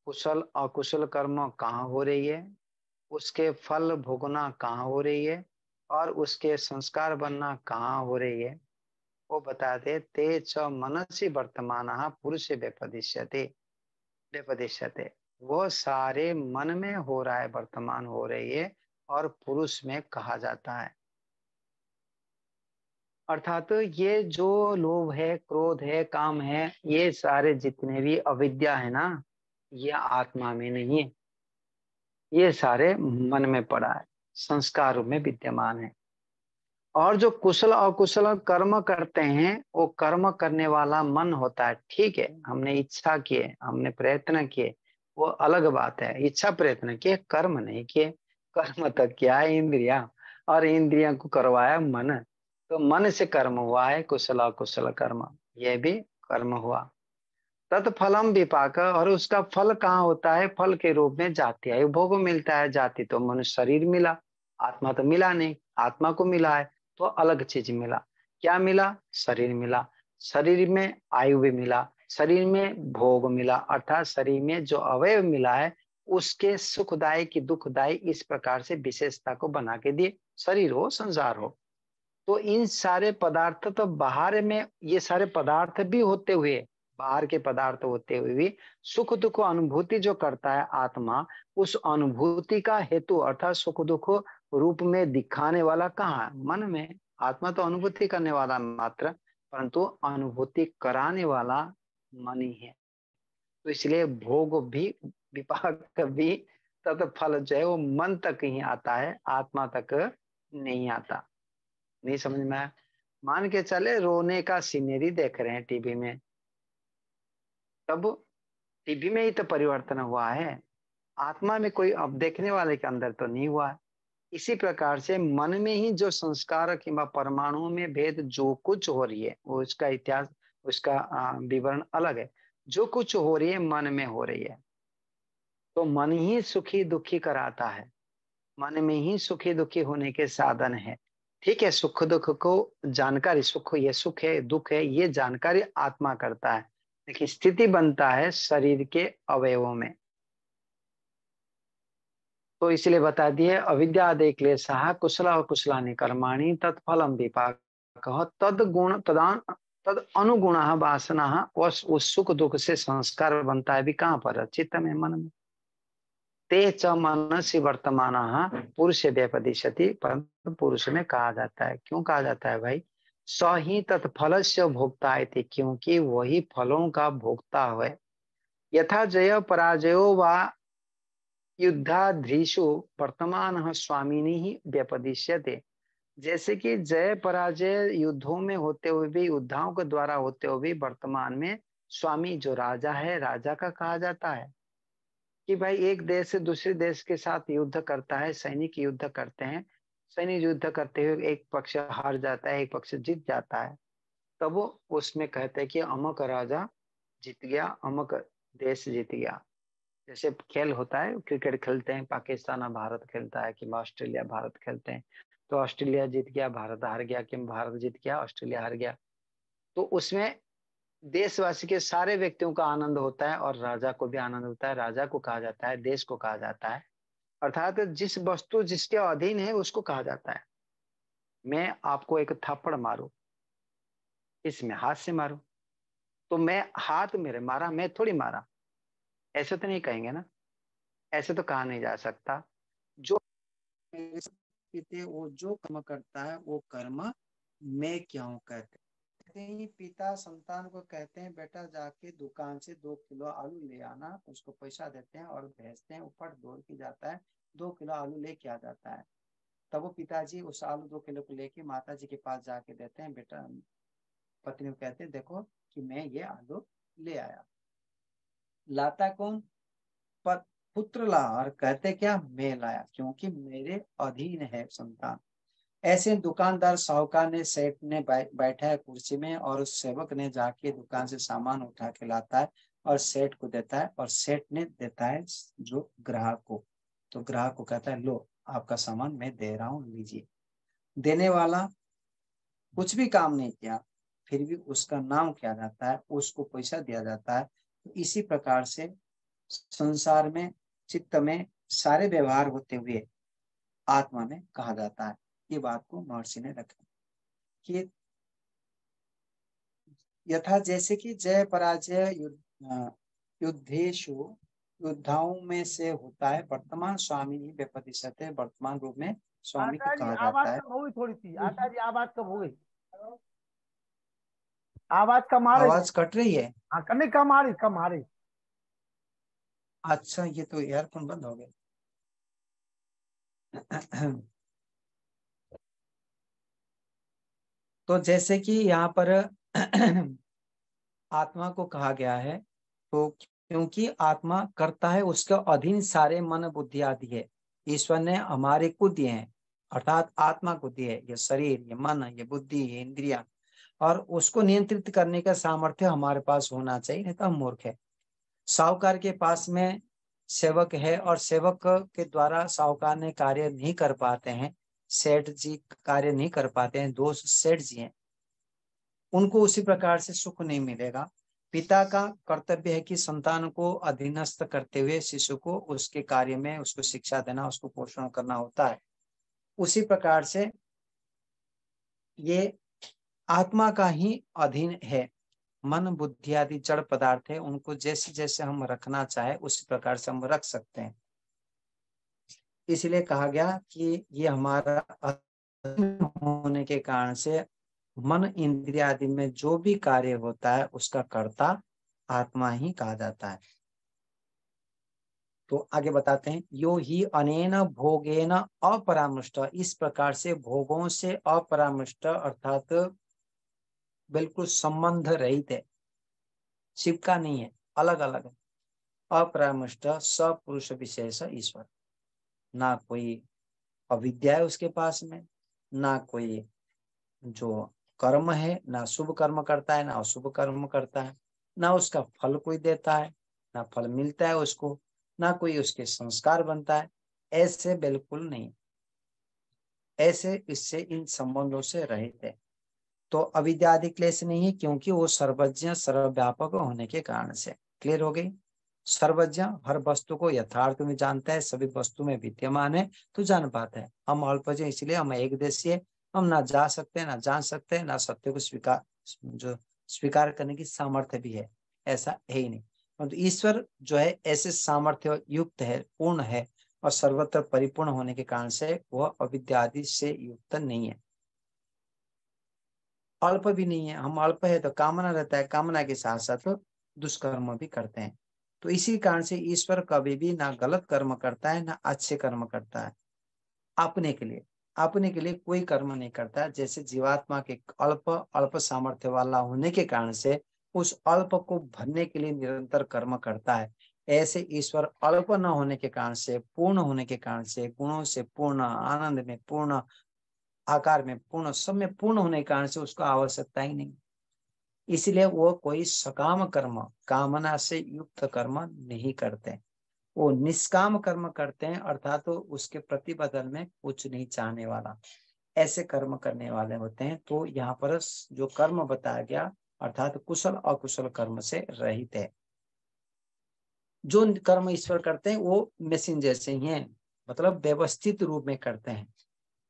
Speaker 2: कुशल अकुशल कर्म कहाँ हो रही है, उसके फल भोगना कहाँ हो रही है, और उसके संस्कार बनना कहाँ हो रही है, वो बताते। ते च मनसि वर्तमान पुरुष व्यपदिश्यते, व्यपदिश्यते, वो सारे मन में हो रहा है, वर्तमान हो रही है और पुरुष में कहा जाता है। अर्थात ये जो लोभ है, क्रोध है, काम है, ये सारे जितने भी अविद्या है ना, ये आत्मा में नहीं है, ये सारे मन में पड़ा है, संस्कारों में विद्यमान है। और जो कुशल और कुशल कर्म करते हैं वो कर्म करने वाला मन होता है। ठीक है, हमने इच्छा किए, हमने प्रयत्न किए, वो अलग बात है। इच्छा प्रयत्न किए, कर्म नहीं किए। कर्म तो क्या है, इंद्रिया, और इंद्रिया को करवाया मन, तो मन से कर्म हुआ है कुशल और कुशल कर्म, ये भी कर्म हुआ। तत्फलम विपाक, और उसका फल कहाँ होता है? फल के रूप में जाति आयु भोग मिलता है। जाति तो मनुष्य शरीर मिला, आत्मा तो मिला नहीं। आत्मा को मिला है तो अलग चीज मिला। क्या मिला? शरीर मिला। शरीर में आयु भी मिला, शरीर में भोग मिला, अर्थात शरीर में जो अवयव मिला है उसके सुखदायी की दुखदायी इस प्रकार से विशेषता को बना के दिए। शरीर हो, संसार हो, तो इन सारे पदार्थ तो बाहर में, ये सारे पदार्थ भी होते हुए, बाहर के पदार्थ होते हुए भी सुख दुख अनुभूति जो करता है आत्मा, उस अनुभूति का हेतु अर्थात सुख दुख रूप में दिखाने वाला कहाँ है? मन में। आत्मा तो अनुभूति करने वाला मात्र, परंतु अनुभूति कराने वाला मन ही है। तो इसलिए भोग भी, विपाक भी, तत्फल जो है वो मन तक ही आता है, आत्मा तक नहीं आता। नहीं समझ में आया? मान के चले रोने का सीनरी देख रहे हैं टीवी में, तब टीवी में ही तो परिवर्तन हुआ है, आत्मा में कोई अब देखने वाले के अंदर तो नहीं हुआ है। इसी प्रकार से मन में ही जो संस्कार किंवा परमाणुओं में भेद जो कुछ हो रही है, वो उसका इतिहास, उसका विवरण अलग है। जो कुछ हो रही है मन में हो रही है, तो मन ही सुखी दुखी कराता है, मन में ही सुखी दुखी होने के साधन है। ठीक है, सुख दुख को जानकारी, सुख ये सुख है, दुख है, ये जानकारी आत्मा करता है, लेकिन स्थिति बनता है शरीर के अवयवों में। तो इसलिए बता दिए अविद्यादि क्लेशः कुशल और कुशलानि कर्माणि तत्फलम विपाक तद गुण तदान तद अनुगुण वासना, उस सुख दुख से संस्कार बनता है भी कहाँ पर? चित्त में, मन में। ते च मनसि वर्तमान पुरुष व्यपदिशति, परंतु पुरुष में कहा जाता है। क्यों कहा जाता है भाई? स ही तत्फल से भोक्ता है, क्योंकि वही फलों का भोक्ता है। यथा जय पराजयो वा युद्धाधीशो वर्तमान स्वामिनी ही व्यपदिश्यते, जैसे कि जय पराजय युद्धों में होते हुए भी, योद्धाओं के द्वारा होते हुए भी वर्तमान में स्वामी जो राजा है, राजा का कहा जाता है। कि भाई एक देश से दूसरे देश के साथ युद्ध करता है, सैनिक युद्ध करते हैं, सैनिक युद्ध करते हुए एक पक्ष हार जाता है, एक पक्ष जीत जाता है, तब वो उसमें कहते हैं कि अमुक राजा जीत गया, अमुक देश जीत गया। जैसे खेल होता है, क्रिकेट खेलते हैं, पाकिस्तान और भारत खेलता है, कि ऑस्ट्रेलिया भारत खेलते हैं, तो ऑस्ट्रेलिया जीत गया, भारत हार गया, कि भारत जीत गया, ऑस्ट्रेलिया हार गया। तो उसमें देशवासी के सारे व्यक्तियों का आनंद होता है और राजा को भी आनंद होता है। राजा को कहा जाता है, देश को कहा जाता है, अर्थात जिस वस्तु जिसके अधीन है उसको कहा जाता है। मैं आपको एक थप्पड़ मारूं, इसमें हाथ से मारूं, तो मैं हाथ मेरे मारा, मैं थोड़ी मारा, ऐसे तो नहीं कहेंगे ना, ऐसे तो कहा नहीं जा सकता। जो वो जो कर्म करता है वो कर्म
Speaker 4: मैं क्या हूँ कहते हैं। पिता संतान को कहते हैं बेटा जाके दुकान से 2 किलो आलू ले आना, उसको पैसा देते हैं और भेजते हैं, ऊपर दौड़ के जाता है 2 किलो आलू लेके आ जाता है। तब वो पिताजी उस आलू 2 किलो को लेके माता जी के पास जाके देते हैं, बेटा पत्नी को कहते हैं देखो कि मैं ये आलू ले आया। लाता कौन? पुत्र ला, और कहते क्या मैं लाया, क्योंकि मेरे अधीन है संतान। ऐसे दुकानदार साहूकार ने सेठ ने बैठा है कुर्सी में, और उस सेवक ने जाके दुकान से सामान उठा के लाता है और सेठ को देता है, और सेठ ने देता है जो ग्राहक को। तो ग्राहक को कहता है लो आपका सामान मैं दे रहा हूँ, लीजिए। देने वाला कुछ भी काम नहीं किया, फिर भी उसका नाम किया जाता है, उसको पैसा दिया जाता है। तो इसी प्रकार से संसार में चित्त में सारे व्यवहार होते हुए आत्मा में कहा जाता है। ये बात को महर्षि ने रखा कि यथा जैसे कि जय पराजय युद्धेशु योद्धाओं में से होता है, वर्तमान स्वामी ही व्यपदिशते, वर्तमान रूप में स्वामी को कहा
Speaker 5: आवाज
Speaker 4: जाता है।
Speaker 5: कम हो गई थोड़ी सी, आका जी आवाज कम हो गई, आवाज कम आ रही है।
Speaker 4: आवाज कट रही है?
Speaker 5: हाँ नहीं कम आ रही, कम आ रही।
Speaker 4: अच्छा, ये तो ईयरफोन बंद हो गए। तो जैसे कि यहाँ पर आत्मा को कहा गया है, तो क्योंकि आत्मा करता है, उसके अधीन सारे मन बुद्धि आदि है। ईश्वर ने हमारे को दिए हैं, अर्थात आत्मा को दिए, ये शरीर, ये मन, ये बुद्धि, ये इंद्रिया, और उसको नियंत्रित करने का सामर्थ्य हमारे पास होना चाहिए, नहीं तो हम मूर्ख है। साहूकार के पास में सेवक है, और सेवक के द्वारा साहूकार ने कार्य नहीं कर पाते हैं, सेठ जी कार्य नहीं कर पाते हैं, दोस्त सेठ जी हैं, उनको उसी प्रकार से सुख नहीं मिलेगा। पिता का कर्तव्य है कि संतान को अधीनस्थ करते हुए शिशु को उसके कार्य में उसको शिक्षा देना, उसको पोषण करना होता है। उसी प्रकार से ये आत्मा का ही अधीन है। मन बुद्धि आदि जड़ पदार्थ है, उनको जैसे जैसे हम रखना चाहे उसी प्रकार से हम रख सकते हैं। इसलिए कहा गया कि ये हमारा अधीन होने के कारण से मन इंद्रिय आदि में जो भी कार्य होता है उसका कर्ता आत्मा ही कहा जाता है। तो आगे बताते हैं, यो ही अनेन भोगेन अपरामृष्ट, इस प्रकार से भोगों से अपरामृष्ट अर्थात बिल्कुल संबंध रहित है, चिपका नहीं है, अलग अलग है। अपरामृष्ट सपुरुष विशेष ईश्वर, ना कोई अविद्या है उसके पास में, ना कोई जो कर्म है, ना शुभ कर्म करता है ना अशुभ कर्म करता है, ना उसका फल कोई देता है ना फल मिलता है उसको, ना कोई उसके संस्कार बनता है, ऐसे बिल्कुल नहीं, ऐसे इससे इन संबंधों से रहित है। तो अविद्या आदि क्लेश नहीं है, क्योंकि वो सर्वज्ञ सर्वव्यापक होने के कारण से। क्लियर हो गई? सर्वज्ञ हर वस्तु को यथार्थ में जानता है, सभी वस्तु में विद्यमान है तो जान पाता है। हम अल्पज्ञ इसलिए हम एक देशीय, हम ना जा सकते हैं ना जान सकते हैं, ना सत्य को स्वीकार करने की सामर्थ्य भी है, ऐसा है ही नहीं। परंतु ईश्वर जो है ऐसे सामर्थ्य युक्त है, पूर्ण है, और सर्वत्र परिपूर्ण होने के कारण से वह अविद्या आदि से युक्त नहीं है, अल्प भी नहीं है। हम अल्प है तो कामना रहता है, कामना के साथ साथ दुष्कर्म भी करते हैं। तो इसी कारण से ईश्वर कभी भी ना गलत कर्म करता है ना अच्छे कर्म करता है। अपने के लिए कोई कर्म नहीं करता। जैसे जीवात्मा के अल्प सामर्थ्य वाला होने के कारण से उस अल्प को भरने के लिए निरंतर कर्म करता है, ऐसे ईश्वर अल्प न होने के कारण से, पूर्ण होने के कारण से, गुणों से पूर्ण, आनंद में पूर्ण, आकार में पूर्ण, सब में पूर्ण होने के कारण से उसको आवश्यकता ही नहीं। इसलिए वो कोई सकाम कर्म, कामना से युक्त कर्म नहीं करते, वो निष्काम कर्म करते हैं, अर्थात तो उसके प्रतिबदल में कुछ नहीं चाहने वाला, ऐसे कर्म करने वाले होते हैं। तो यहाँ पर जो कर्म बताया गया अर्थात कुशल अकुशल कर्म से रहित है। जो कर्म ईश्वर करते हैं वो मशीन जैसे ही हैं, मतलब व्यवस्थित रूप में करते हैं,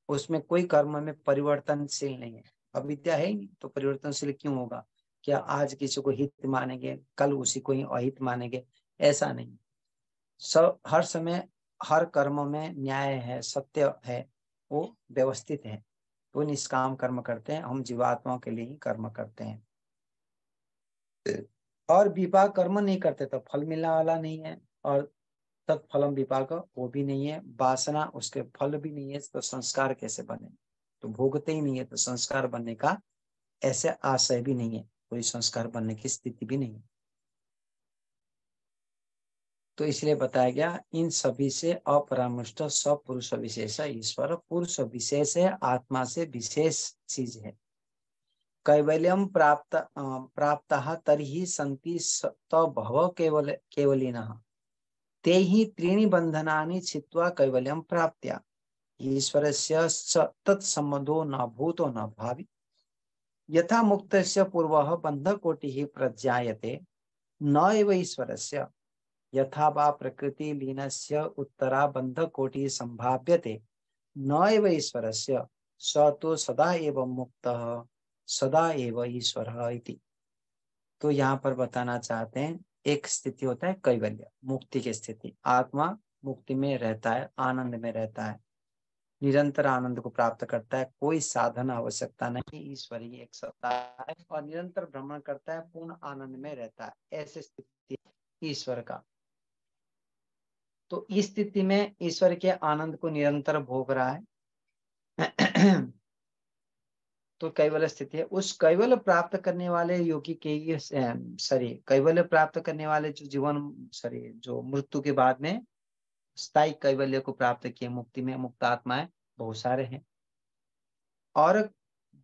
Speaker 4: उसमें कोई कर्म में परिवर्तनशील नहीं है। अविद्या है ही नहीं तो परिवर्तनशील क्यों होगा? क्या आज किसी को हित मानेंगे कल उसी को ही अहित मानेंगे? ऐसा नहीं। सब हर समय हर कर्म में न्याय है, सत्य है, वो व्यवस्थित है। वो निष्काम कर्म करते हैं, हम जीवात्माओं के लिए ही कर्म करते हैं। और विपाक कर्म नहीं करते तो फल मिलने वाला नहीं है, और तत्फलम विपाक वो भी नहीं है, वासना उसके फल भी नहीं है, तो संस्कार कैसे बने? तो भोगते ही नहीं है तो संस्कार बनने का ऐसे आशय भी नहीं है, कोई संस्कार बनने की स्थिति भी नहीं है। तो इसलिए बताया गया इन सभी से अपरामृष्ट सब पुरुष विशेष ईश्वर पुरुष विशेष है, आत्मा से विशेष चीज है। कैवल्यम प्राप्त तर्हि संति भव केवलिनः ते ही त्रीणि बंधनानि छित्त्वा कैवल्यम प्राप्त्या ईश्वरस्य तत्संबंधो न भूतो न भावि यथा मुक्तस्य पूर्वः बन्धकोटिः प्रज्ञायते न एव ईश्वरस्य यथा वा प्रकृति लीनस्य उत्तरा बन्धकोटिः संभाव्यते न एव ईश्वरस्य स तो सदा एव मुक्तः सदा एव ईश्वरः इति। तो यहाँ पर बताना चाहते हैं एक स्थिति होता है कैवल्य, मुक्ति की स्थिति। आत्मा मुक्ति में रहता है, आनंद में रहता है, निरंतर आनंद को प्राप्त करता है, कोई साधन आवश्यकता नहीं, ईश्वर ही एक सत्ता है और निरंतर भ्रमण करता है, पूर्ण आनंद में रहता है। ऐसी स्थिति ईश्वर का। तो इस स्थिति में ईश्वर के आनंद को निरंतर भोग रहा है तो कैवल्य स्थिति है। उस कैवल्य प्राप्त करने वाले योगी के कैवल्य प्राप्त करने वाले जो जीवन जो मृत्यु के बाद में स्थायी कैवल्य को प्राप्त किए, मुक्ति में मुक्त आत्माएं बहुत सारे हैं। और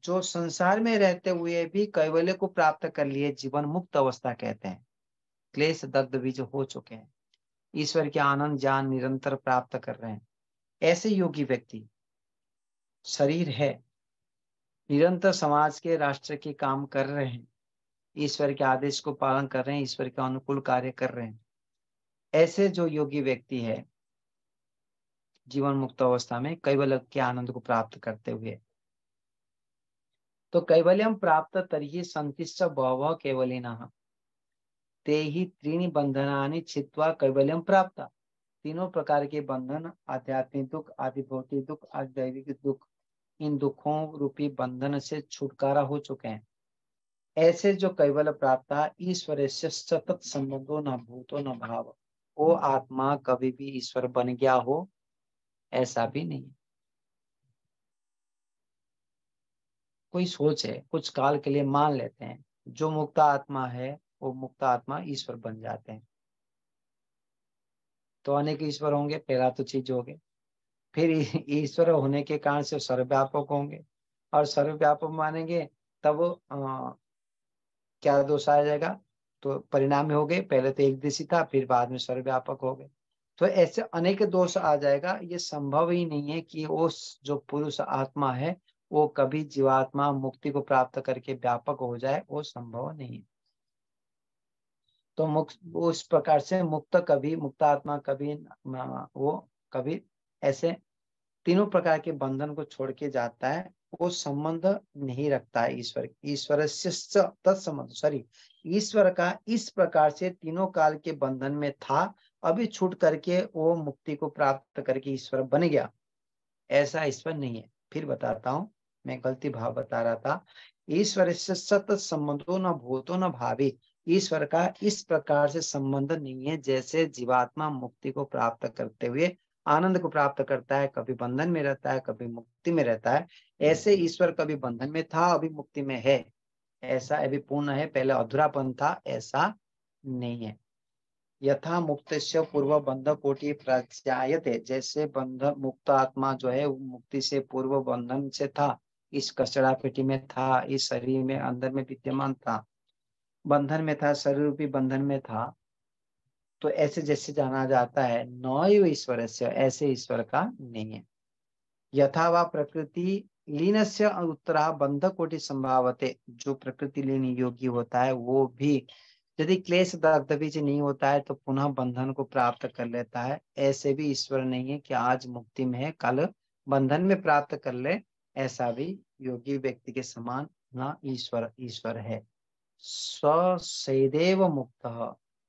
Speaker 4: जो संसार में रहते हुए भी कैवल्य को प्राप्त कर लिए, जीवन मुक्त अवस्था कहते हैं, क्लेश दग्ध बीज हो चुके हैं, ईश्वर के आनंद ज्ञान निरंतर प्राप्त कर रहे हैं। ऐसे योगी व्यक्ति शरीर है, निरंतर समाज के राष्ट्र के काम कर रहे हैं, ईश्वर के आदेश को पालन कर रहे हैं, ईश्वर के अनुकूल कार्य कर रहे हैं। ऐसे जो योगी व्यक्ति है जीवन मुक्त अवस्था में कैवल्य के आनंद को प्राप्त करते हुए, तो कैवल्यम प्राप्त तर्हि संतिष्ठ भव केवलिनः ते ही त्रीणि बंधनानि छित्त्वा कैवल्यम प्राप्त। तीनों प्रकार के बंधन, आध्यात्मिक दुख, आदि भौतिक दुख, आदि दैविक दुख, इन दुखों रूपी बंधन से छुटकारा हो चुके हैं। ऐसे जो कैवल्य प्राप्त ईश्वर से सतत संबंधो न भूतो न भाव, वो आत्मा कभी भी ईश्वर बन गया हो ऐसा भी नहीं। कोई सोच है, कुछ काल के लिए मान लेते हैं जो मुक्त आत्मा है वो मुक्त आत्मा ईश्वर बन जाते हैं। तो अनेक ईश्वर होंगे, पहला तो चीज हो गए। फिर ईश्वर होने के कारण से सर्वव्यापक होंगे, और सर्वव्यापक मानेंगे तब क्या दोष आ जाएगा? तो परिणाम हो गए, पहले तो एक दिशी था, फिर बाद में सर्वव्यापक हो गए। तो ऐसे अनेक दोष आ जाएगा। ये संभव ही नहीं है कि उस जो पुरुष आत्मा है वो कभी जीवात्मा मुक्ति को प्राप्त करके व्यापक हो जाए, वो संभव नहीं है। तो मुक्त उस प्रकार से मुक्त आत्मा कभी वो कभी ऐसे तीनों प्रकार के बंधन को छोड़ के जाता है, वो संबंध नहीं रखता है ईश्वर से तत्संबंध ईश्वर का इस प्रकार से तीनों काल के बंधन में था, अभी छूट करके वो मुक्ति को प्राप्त करके ईश्वर बन गया, ऐसा ईश्वर नहीं है। फिर बताता हूँ, मैं गलती भाव बता रहा था। ईश्वर से सतत संबंधो न भूतो न भावी, ईश्वर का इस प्रकार से संबंध नहीं है जैसे जीवात्मा मुक्ति को प्राप्त करते हुए आनंद को प्राप्त करता है, कभी बंधन में रहता है, कभी मुक्ति में रहता है। ऐसे ईश्वर कभी बंधन में था, अभी मुक्ति में है, ऐसा अभी पूर्ण है, पहले अधूरापन था, ऐसा नहीं है। यथा मुक्तस्य पूर्व बंध कोटि प्रत्यायते, जैसे बंध मुक्त आत्मा जो है मुक्ति से पूर्व बंधन से था, इस कचरा पेटी में था, इस शरीर में अंदर में विद्यमान था, बंधन में था, शरीर रूपी बंधन में था। तो ऐसे जैसे जाना जाता है, नैव ईश्वर से, ऐसे ईश्वर का नहीं है। यथा वा प्रकृति लीनस्य उत्तरा बंध कोटि संभावते, जो प्रकृति लीन योगी होता है वो भी यदि क्लेश दग्ध बीज नहीं होता है तो पुनः बंधन को प्राप्त कर लेता है। ऐसे भी ईश्वर नहीं है कि आज मुक्ति में है कल बंधन में प्राप्त कर ले, ऐसा भी योगी व्यक्ति के समान ना ईश्वर है। सदैव मुक्त,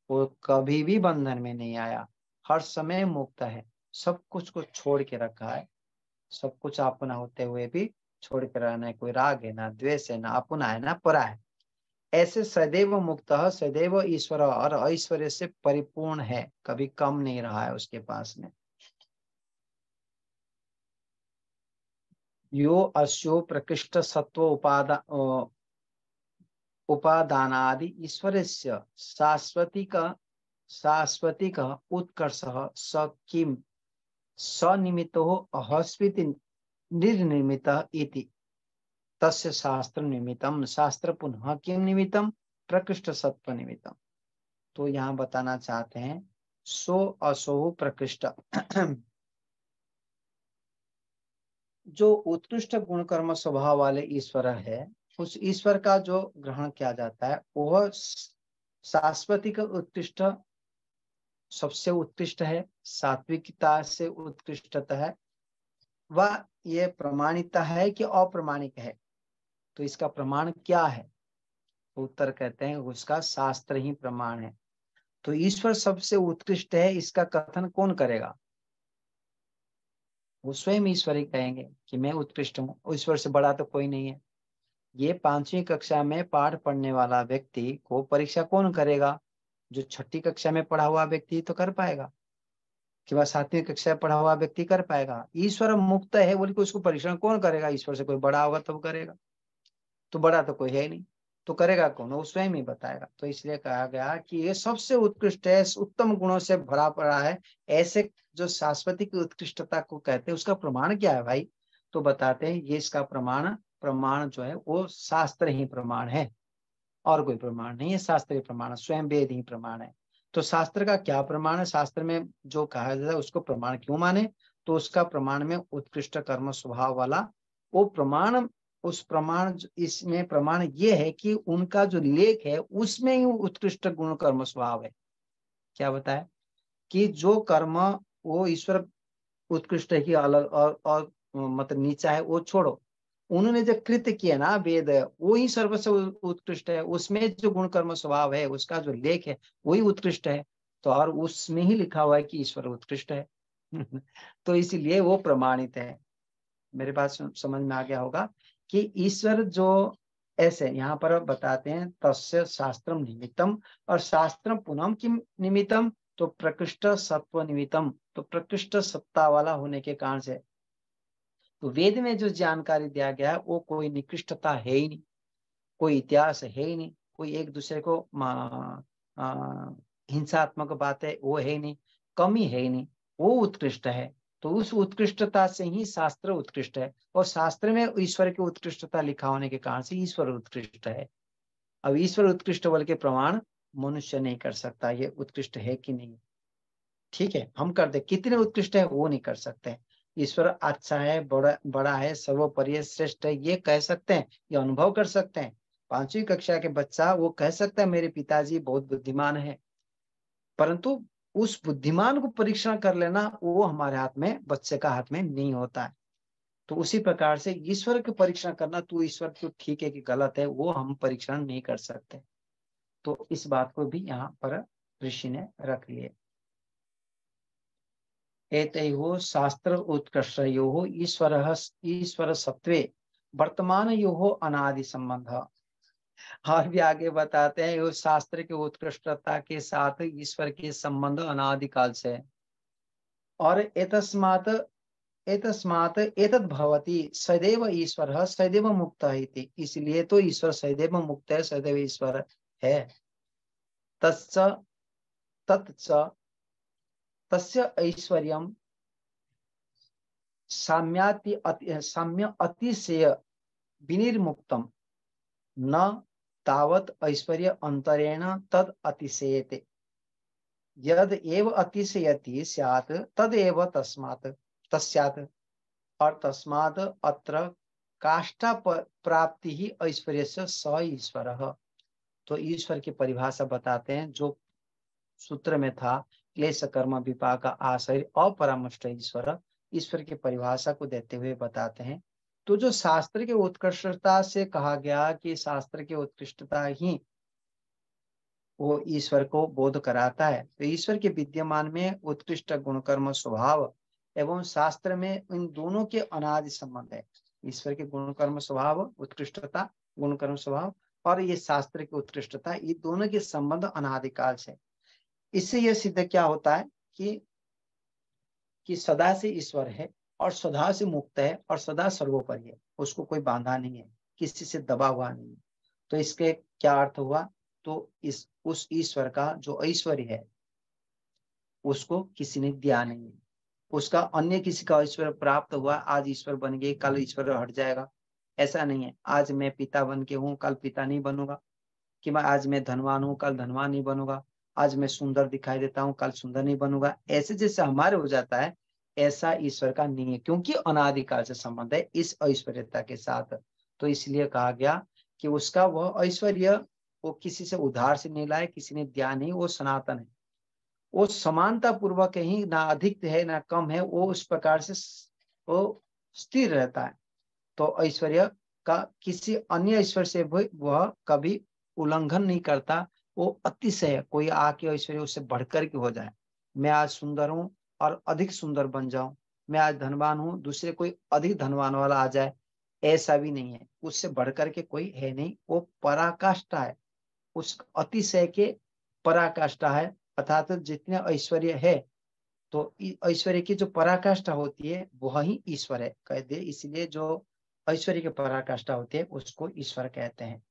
Speaker 4: वो कभी भी बंधन में नहीं आया, हर समय मुक्त है, सब कुछ को छोड़ के रखा है, सब कुछ अपना होते हुए भी छोड़ कर रहना है, कोई राग है, ना द्वेष है, ना अपना है, ना परा है, ऐसे सदैव मुक्त सदैव ईश्वर और ऐश्वर्य से परिपूर्ण है, कभी कम नहीं रहा है उसके पास में। यो अस्यो प्रकृष्ट सत्व उपादानादि ईश्वरस्य शाश्वतिक उत्कर्ष स किम सनिमित्तो अहस्विति निर्निमित इति तस्य शास्त्र निमित्तम शास्त्र पुनः किम निमित्तम प्रकृष्ट सत्व निमित्तम। तो यहाँ बताना चाहते हैं सो असो प्रकृष्ट जो उत्कृष्ट गुण कर्म स्वभाव वाले ईश्वर है, उस ईश्वर का जो ग्रहण किया जाता है वह शाश्वतिक उत्कृष्ट सबसे उत्कृष्ट है, सात्विकता से उत्कृष्टता है, वह ये प्रमाणिता है कि अप्रमाणिक है। तो इसका प्रमाण क्या है? उत्तर कहते हैं उसका शास्त्र ही प्रमाण है। तो ईश्वर सबसे उत्कृष्ट है, इसका कथन कौन करेगा? वो स्वयं ईश्वर ही कहेंगे कि मैं उत्कृष्ट हूँ, ईश्वर से बड़ा तो कोई नहीं है। ये 5वीं कक्षा में पाठ पढ़ने वाला व्यक्ति को परीक्षा कौन करेगा? जो 6ठी कक्षा में पढ़ा हुआ व्यक्ति तो कर पाएगा, कि वह 7वीं कक्षा में पढ़ा हुआ व्यक्ति कर पाएगा। ईश्वर मुक्त है बोल के उसको परीक्षण कौन करेगा? ईश्वर से कोई बड़ा होगा तब करेगा, तो बड़ा तो कोई है नहीं, तो करेगा कौन? वो स्वयं ही बताएगा। तो इसलिए कहा गया कि ये सबसे उत्कृष्ट है, उत्तम गुणों से भरा पड़ा है, ऐसे जो शाश्वती की उत्कृष्टता को कहते हैं उसका प्रमाण क्या है भाई? तो बताते हैं ये इसका प्रमाण जो है वो शास्त्र ही प्रमाण है, और कोई प्रमाण नहीं है। शास्त्रीय प्रमाण स्वयं वेद ही प्रमाण है। तो शास्त्र का क्या प्रमाण है? शास्त्र में जो कहा जाता है उसको प्रमाण क्यों माने? तो उसका प्रमाण में उत्कृष्ट कर्म स्वभाव वाला वो प्रमाण, उस प्रमाण इसमें प्रमाण ये है कि उनका जो लेख है उसमें ही उत्कृष्ट गुण कर्म स्वभाव है। क्या बताया कि जो कर्म वो ईश्वर उत्कृष्ट है कि अलग और मतलब नीचा है वो छोड़ो, उन्होंने जो कृत्य किया ना वेद, वो ही सर्वस्व उत्कृष्ट है। उसमें जो गुण कर्म स्वभाव है उसका जो लेख है वही उत्कृष्ट है। तो और उसमें ही लिखा हुआ है कि ईश्वर उत्कृष्ट है तो इसीलिए वो प्रमाणित है। मेरे बात समझ में आ गया होगा कि ईश्वर जो ऐसे यहाँ पर बताते हैं तस्य शास्त्रम निमित्तम, और शास्त्रम पुनः किम निमित्तम? तो प्रकृष्ट सत्व निमित्तम, तो प्रकृष्ट सत्ता वाला होने के कारण से। तो वेद में जो जानकारी दिया गया है वो कोई निकृष्टता है ही नहीं, कोई इतिहास है ही नहीं, कोई एक दूसरे को हिंसात्मक बातें वो है ही नहीं, कमी है ही नहीं, वो उत्कृष्ट है। तो उस उत्कृष्टता से ही शास्त्र उत्कृष्ट है, और शास्त्र में ईश्वर की उत्कृष्टता लिखा होने के कारण से ईश्वर उत्कृष्ट है। अब ईश्वर उत्कृष्ट बल के प्रमाण मनुष्य नहीं कर सकता ये उत्कृष्ट है कि नहीं। ठीक है, हम कर दे कितने उत्कृष्ट है वो नहीं कर सकते। ईश्वर अच्छा है, बड़ा है, सर्वोपरि श्रेष्ठ है ये कह सकते हैं, ये अनुभव कर सकते हैं। 5वीं कक्षा के बच्चा वो कह सकता है मेरे पिताजी बहुत बुद्धिमान है, परंतु उस बुद्धिमान को परीक्षण कर लेना वो हमारे हाथ में, बच्चे का हाथ में नहीं होता है। तो उसी प्रकार से ईश्वर के परीक्षण करना, तो ईश्वर क्यों ठीक है कि गलत है, वो हम परीक्षण नहीं कर सकते। तो इस बात को भी यहाँ पर ऋषि ने रख लिए। एतयोः शास्त्र उत्कर्षयोः ईश्वर सत्वे वर्तमान योः अनादि संबंध। और भी आगे बताते हैं उस शास्त्र की उत्कृष्टता के साथ ईश्वर के संबंध अनादिकाल से। और एतस्मात् एतद् भवति सदैव ईश्वर सदैव मुक्त इति, इसलिए तो ईश्वर सदैव मुक्त है, सदैव ईश्वर है। तस्य ऐश्वर्यम साम्य अतिशय विनिर्मुक्तम न तावत ऐश्वर्य अंतरेण तद अतिशयते, यद एव अतिशयति स्यात् तदेव तस्यात्, और तस्मात् अत्र काष्ठा प्राप्ति ही ऐश्वर्य से स ईश्वर। तो ईश्वर की परिभाषा बताते हैं जो सूत्र में था, क्लेश कर्म विपाक आश्रय अपरामष्ट ईश्वर। ईश्वर की परिभाषा को देते हुए बताते हैं तो जो शास्त्र की उत्कृष्टता से कहा गया कि शास्त्र की उत्कृष्टता ही वो ईश्वर को बोध कराता है। तो ईश्वर के विद्यमान में उत्कृष्ट गुणकर्म स्वभाव एवं शास्त्र में इन दोनों के अनादि संबंध है। ईश्वर के गुण कर्म स्वभाव उत्कृष्टता, गुण कर्म स्वभाव और ये शास्त्र की उत्कृष्टता, ये दोनों के संबंध अनादिकाल से। इससे यह सिद्ध क्या होता है कि सदा से ईश्वर है और सदा से मुक्त है और सदा सर्वोपरि है, उसको कोई बांधा नहीं है, किसी से दबा हुआ नहीं है। तो इसके क्या अर्थ हुआ, तो उस ईश्वर का जो ऐश्वर्य है उसको किसी ने दिया नहीं है। उसका अन्य किसी का ऐश्वर्य प्राप्त हुआ, आज ईश्वर बन गए, कल ईश्वर हट जाएगा, ऐसा नहीं है। आज मैं पिता बन के हूँ, कल पिता नहीं बनूंगा, कि मैं आज मैं धनवान हूँ, कल धनवान नहीं बनूंगा, आज मैं सुंदर दिखाई देता हूँ, कल सुंदर नहीं बनूंगा। ऐसे जैसे हमारे हो जाता है, ऐसा ईश्वर का नहीं है, क्योंकि अनादिकाल से संबंध है इस ऐश्वर्यता के साथ। तो इसलिए कहा गया कि उसका वह ऐश्वर्य वो किसी से उधार से नहीं लाए, किसी ने दिया नहीं, वो सनातन है, वो समानता पूर्वक ही, ना अधिक है ना कम है, वो उस प्रकार से वो स्थिर रहता है। तो ऐश्वर्य का किसी अन्य ईश्वर से वह कभी उल्लंघन नहीं करता, वो अतिशय कोई आके ऐश्वर्य उससे बढ़कर के हो जाए, मैं आज सुंदर हूं और अधिक सुंदर बन जाऊं, मैं आज धनवान हूं दूसरे कोई अधिक धनवान वाला आ जाए, ऐसा भी नहीं है, उससे बढ़कर के कोई है नहीं, वो पराकाष्ठा है, उस अतिशय के पराकाष्ठा है। अर्थात जितने ऐश्वर्य है तो ऐश्वर्य की जो पराकाष्ठा होती है वही ईश्वर है कह दे, इसलिए जो ऐश्वर्य की पराकाष्ठा होती है उसको ईश्वर कहते हैं।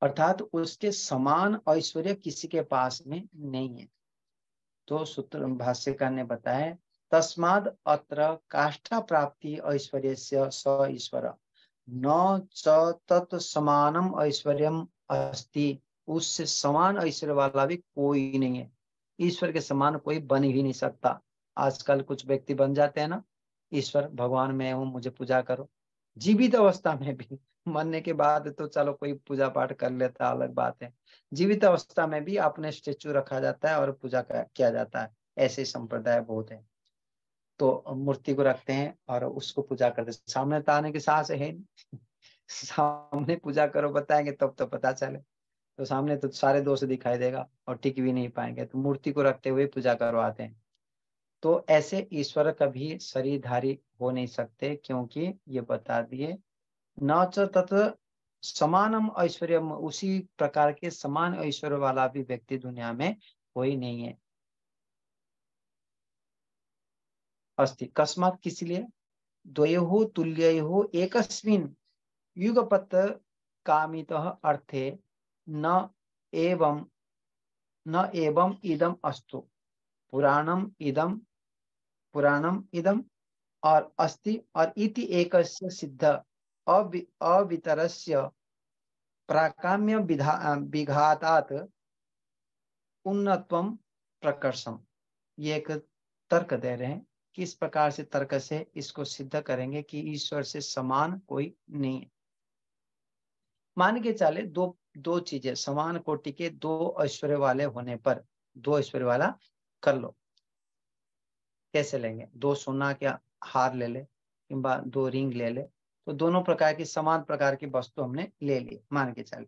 Speaker 4: अर्थात उसके समान ऐश्वर्य किसी के पास में नहीं है। तो सूत्र भाष्यकार ने बताया, तस्माद अत्र काष्ठा प्राप्ति ऐश्वर्य स ईश्वर न च तत् समानम ऐश्वर्यम अस्ति, उससे समान ऐश्वर्य वाला भी कोई नहीं है, ईश्वर के समान कोई बन ही नहीं सकता। आजकल कुछ व्यक्ति बन जाते हैं ना, ईश्वर भगवान मैं हूँ मुझे पूजा करो, जीवित अवस्था में भी, मरने के बाद तो चलो कोई पूजा पाठ कर लेता अलग बात है, जीवित अवस्था में भी अपने स्टेचू रखा जाता है और पूजा किया जाता है, ऐसे संप्रदाय बहुत है। तो मूर्ति को रखते हैं और उसको पूजा करते, सामने तो आने की साहस है नहीं सामने पूजा करो बताएंगे तब तो पता चले, तो सामने तो सारे दोष दिखाई देगा और टिक भी नहीं पाएंगे, तो मूर्ति को रखते हुए पूजा करवाते हैं। तो ऐसे ईश्वर कभी शरीरधारी हो नहीं सकते, क्योंकि ये बता दिए न च तत् समानम ऐश्वर्य, उसी प्रकार के समान ऐश्वर्य वाला भी व्यक्ति दुनिया में कोई नहीं है। अस्ति कस्मात् किस लिए, द्वयोः तुल्ययोः एकस्मिन् युगपत् कामितः अर्थे न एवं इदम अस्तु, पुराणम इदम और अस्ति और इति एकस्य सिद्ध अवितरस्य प्राकाम्य विघातात् उन्नत्वम प्रकर्षम। ये एक तर्क दे रहे हैं, किस प्रकार से तर्क से इसको सिद्ध करेंगे कि ईश्वर से समान कोई नहीं है। मान के चले दो चीजें समान कोटि के, दो ऐश्वर्य वाले होने पर, दो ऐश्वर्य वाला कर लो, कैसे लेंगे, दो सोना के हार ले ले किंबा दो रिंग ले ले, तो दोनों प्रकार की समान प्रकार की वस्तु हमने ले ली मान के चले,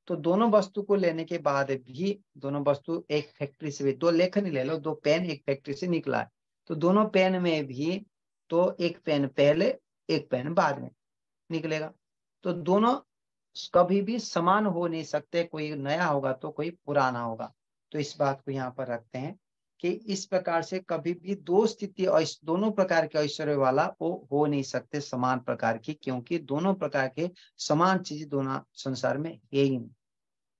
Speaker 4: तो दोनों वस्तु को लेने के बाद भी दोनों वस्तु एक फैक्ट्री से भी, दो लेखन ले लो, दो पेन एक फैक्ट्री से निकला है, तो दोनों पेन में भी तो एक पेन पहले एक पेन बाद में निकलेगा, तो दोनों कभी भी समान हो नहीं सकते, कोई नया होगा तो कोई पुराना होगा। तो इस बात को यहाँ पर रखते हैं कि इस प्रकार से कभी भी दो स्थिति दोनों प्रकार के ऐश्वर्य वाला वो हो नहीं सकते समान प्रकार की, क्योंकि दोनों प्रकार के समान चीज दोनों संसार में है ही नहीं,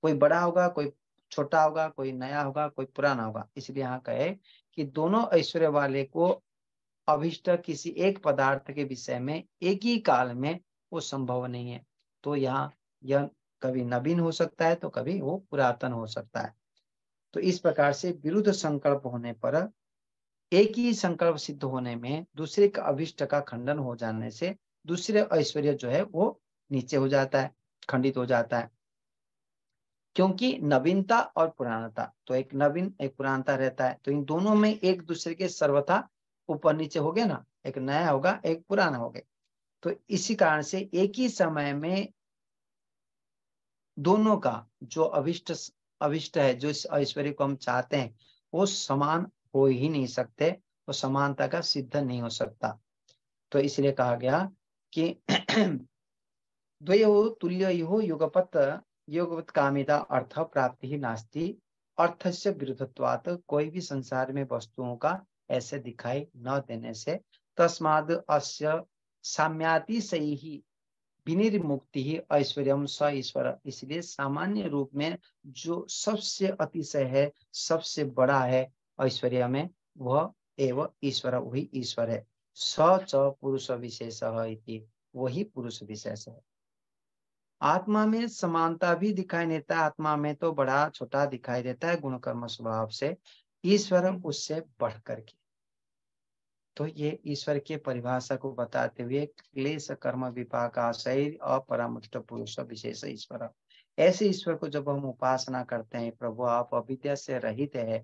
Speaker 4: कोई बड़ा होगा कोई छोटा होगा, कोई नया होगा कोई पुराना होगा। इसलिए यहाँ कहे कि दोनों ऐश्वर्य वाले को अभिष्ट किसी एक पदार्थ के विषय में एक ही काल में वो संभव नहीं है। तो यहाँ यह कभी नवीन हो सकता है तो कभी वो पुरातन हो सकता है। तो इस प्रकार से विरुद्ध संकल्प होने पर एक ही संकल्प सिद्ध होने में दूसरे का अभिष्ट का खंडन हो जाने से दूसरे ऐश्वर्य जो है वो नीचे हो जाता है, खंडित हो जाता है, क्योंकि नवीनता और पुरानता, तो एक नवीन एक पुरानता रहता है, तो इन दोनों में एक दूसरे के सर्वथा ऊपर नीचे हो गए ना, एक नया होगा एक पुराना हो गया। तो इसी कारण से एक ही समय में दोनों का जो अभिष्ट है, जो इस ऐश्वर्य को हम चाहते हैं वो समान हो ही नहीं सकते, वो समानता का सिद्ध नहीं हो सकता। तो इसलिए कहा गया कि द्वयोः तुल्ययोः युगपत् कामिता अर्थ प्राप्ति ही नास्ति अर्थस्य विरुद्धत्वात्। कोई भी संसार में वस्तुओं का ऐसे दिखाई न देने से तस्माद् अस्य साम्यातिशयैः विनिर्मुक्ति ही ऐश्वर्यम स ईश्वर। इसलिए सामान्य रूप में जो सबसे अतिशय है, सबसे बड़ा है ऐश्वर्य में, वह एवं ईश्वर, वही ईश्वर है। स च पुरुष विशेष इति, वही पुरुष विशेष है। आत्मा में समानता भी दिखाई देता है, आत्मा में तो बड़ा छोटा दिखाई देता है गुण कर्म स्वभाव से, ईश्वर उससे बढ़ करके। तो ये ईश्वर के परिभाषा को बताते हुए क्लेश कर्म विपाक आशय अपरामुष्ट पुरुष विशेष ईश्वर। ऐसे ईश्वर को जब हम उपासना करते हैं, प्रभु आप अविद्या से रहित है,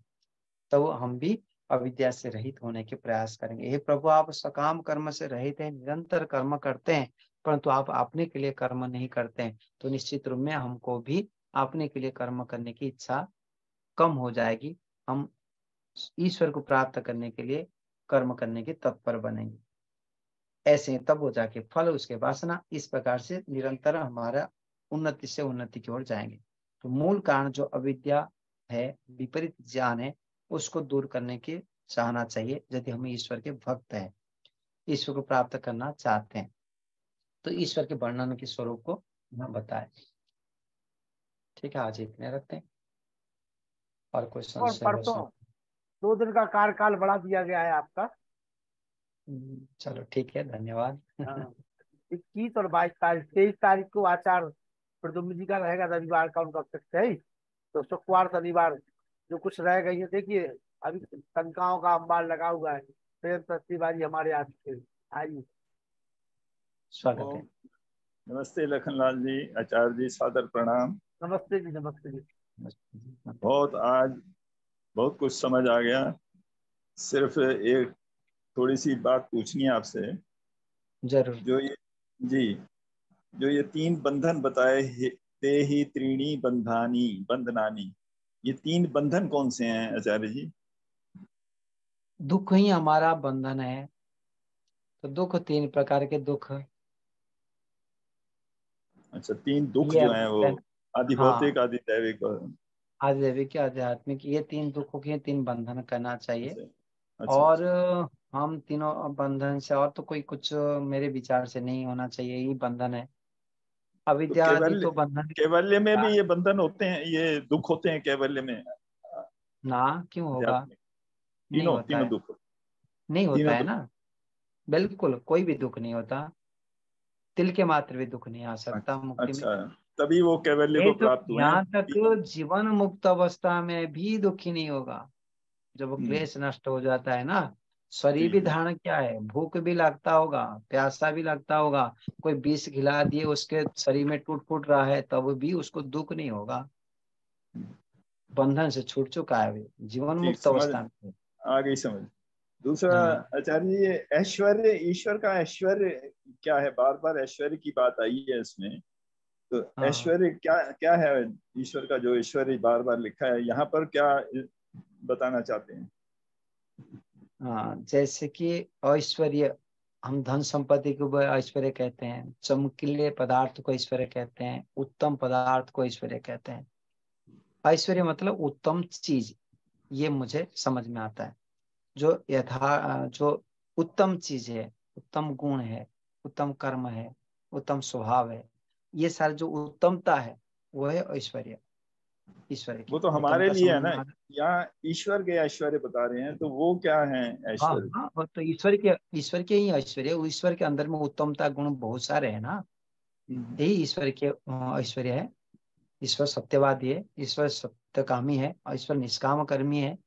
Speaker 4: तो हम भी अविद्या से रहित होने के प्रयास करेंगे। हे प्रभु आप सकाम कर्म से रहित हैं, निरंतर कर्म करते हैं, परंतु आप अपने के लिए कर्म नहीं करते हैं, तो निश्चित रूप में हमको भी अपने के लिए कर्म करने की इच्छा कम हो जाएगी। हम ईश्वर को प्राप्त करने के लिए कर्म करने के तत्पर बनेंगे। ऐसे तब हो जाके फल उसके वासना, इस प्रकार से निरंतर हमारा उन्नति से उन्नति की ओर जाएंगे। तो मूल कारण जो अविद्या है, विपरीत ज्ञान है, उसको दूर करने की चाहना चाहिए यदि हम ईश्वर के भक्त हैं, ईश्वर को प्राप्त करना चाहते हैं। तो ईश्वर के वर्णन के स्वरूप को हम बताए। ठीक है, आज इतने रखते हैं। और कोई
Speaker 5: और
Speaker 4: संशय?
Speaker 5: परसों 2 दिन का कार्यकाल बढ़ा दिया गया है आपका।
Speaker 4: चलो ठीक है, धन्यवाद।
Speaker 5: 21 और 22 तारीख, 23 तारीख को आचार्य प्रद्युम्न जी का रहेगा, रविवार का उनका फिक्स है। तो शुक्रवार शनिवार जो कुछ रह गई है, देखिए अभी शंकाओं का अंबार लगा हुआ है। प्रेम तिवारी हमारे यहाँ आइए।
Speaker 4: स्वागत है।
Speaker 6: नमस्ते लखनलाल जी, आचार्य जी सादर प्रणाम।
Speaker 5: नमस्ते जी, नमस्ते जी।
Speaker 6: आज बहुत कुछ समझ आ गया। सिर्फ एक थोड़ी सी बात पूछनी है आपसे।
Speaker 4: जरूर।
Speaker 6: जो ये 3 बंधन बताए, ते ही त्रीणी बंधनानी, ये 3 बंधन कौन से हैं आचार्य जी?
Speaker 4: दुख ही हमारा बंधन है। तो दुख 3 प्रकार के दुख।
Speaker 6: अच्छा, 3 दुख जो हैं वो आदि भौतिक, आदि दैविक और
Speaker 4: आदि दैविक, आध्यात्मिक, ये 3 दुखों के 3 बंधन करना चाहिए।
Speaker 6: अच्छा,
Speaker 4: और हम तीनों बंधन से, और तो कोई कुछ मेरे विचार से नहीं होना चाहिए, ये बंधन है। अविद्या आदि तो बंधन
Speaker 6: कैवल्य में भी ये बंधन होते हैं, ये दुख होते हैं कैवल्य में?
Speaker 4: ना, क्यों होगा? नहीं होता
Speaker 6: तीनों
Speaker 4: है,
Speaker 6: दुख
Speaker 4: नहीं होता है ना, बिल्कुल कोई भी दुख नहीं होता। तिल के मात्र भी दुख नहीं आ सकता मुक्ति में।
Speaker 6: अच्छा, तभी वो कैवल्य को प्राप्त हुए हैं।
Speaker 4: यहाँ तक जीवन मुक्त अवस्था में भी दुखी नहीं होगा। जब क्लेश नष्ट हो जाता है ना, शरीर भी धारण क्या है, भूख भी लगता होगा, प्यासा भी लगता होगा, कोई विष खिला दिए उसके शरीर में टूट फूट रहा है, तब भी उसको दुख नहीं होगा। बंधन से छूट चुका है, जीवन मुक्त अवस्था में।
Speaker 6: आ गई समझ। दूसरा आचार्य जी, ये ऐश्वर्य, ईश्वर का ऐश्वर्य क्या है? बार बार ऐश्वर्य की बात आई है इसमें, तो ऐश्वर्य क्या क्या है ईश्वर का, जो ऐश्वर्य बार बार लिखा है यहाँ पर, क्या बताना चाहते हैं?
Speaker 4: हाँ, जैसे कि ऐश्वर्य, हम धन संपत्ति को ऐश्वर्य कहते हैं, चमकीले पदार्थ को ऐश्वर्य कहते हैं, उत्तम पदार्थ को ऐश्वर्य कहते हैं। ऐश्वर्य मतलब उत्तम चीज, ये मुझे समझ में आता है। जो उत्तम चीज है, उत्तम गुण है, उत्तम कर्म है, उत्तम स्वभाव है, ये सारे जो उत्तमता है वो है ऐश्वर्य। ईश्वर की
Speaker 6: वो तो हमारे लिए है ना, यहाँ ईश्वर के ऐश्वर्य बता रहे हैं, तो वो क्या है ऐश्वर्य?
Speaker 4: हाँ, वो तो ईश्वर के ही ऐश्वर्य। ईश्वर के अंदर में उत्तमता गुण बहुत सारे हैं ना, यही ईश्वर के ऐश्वर्य है। ईश्वर सत्यवादी है, ईश्वर सत्यकामी है, ईश्वर निष्काम कर्मी है,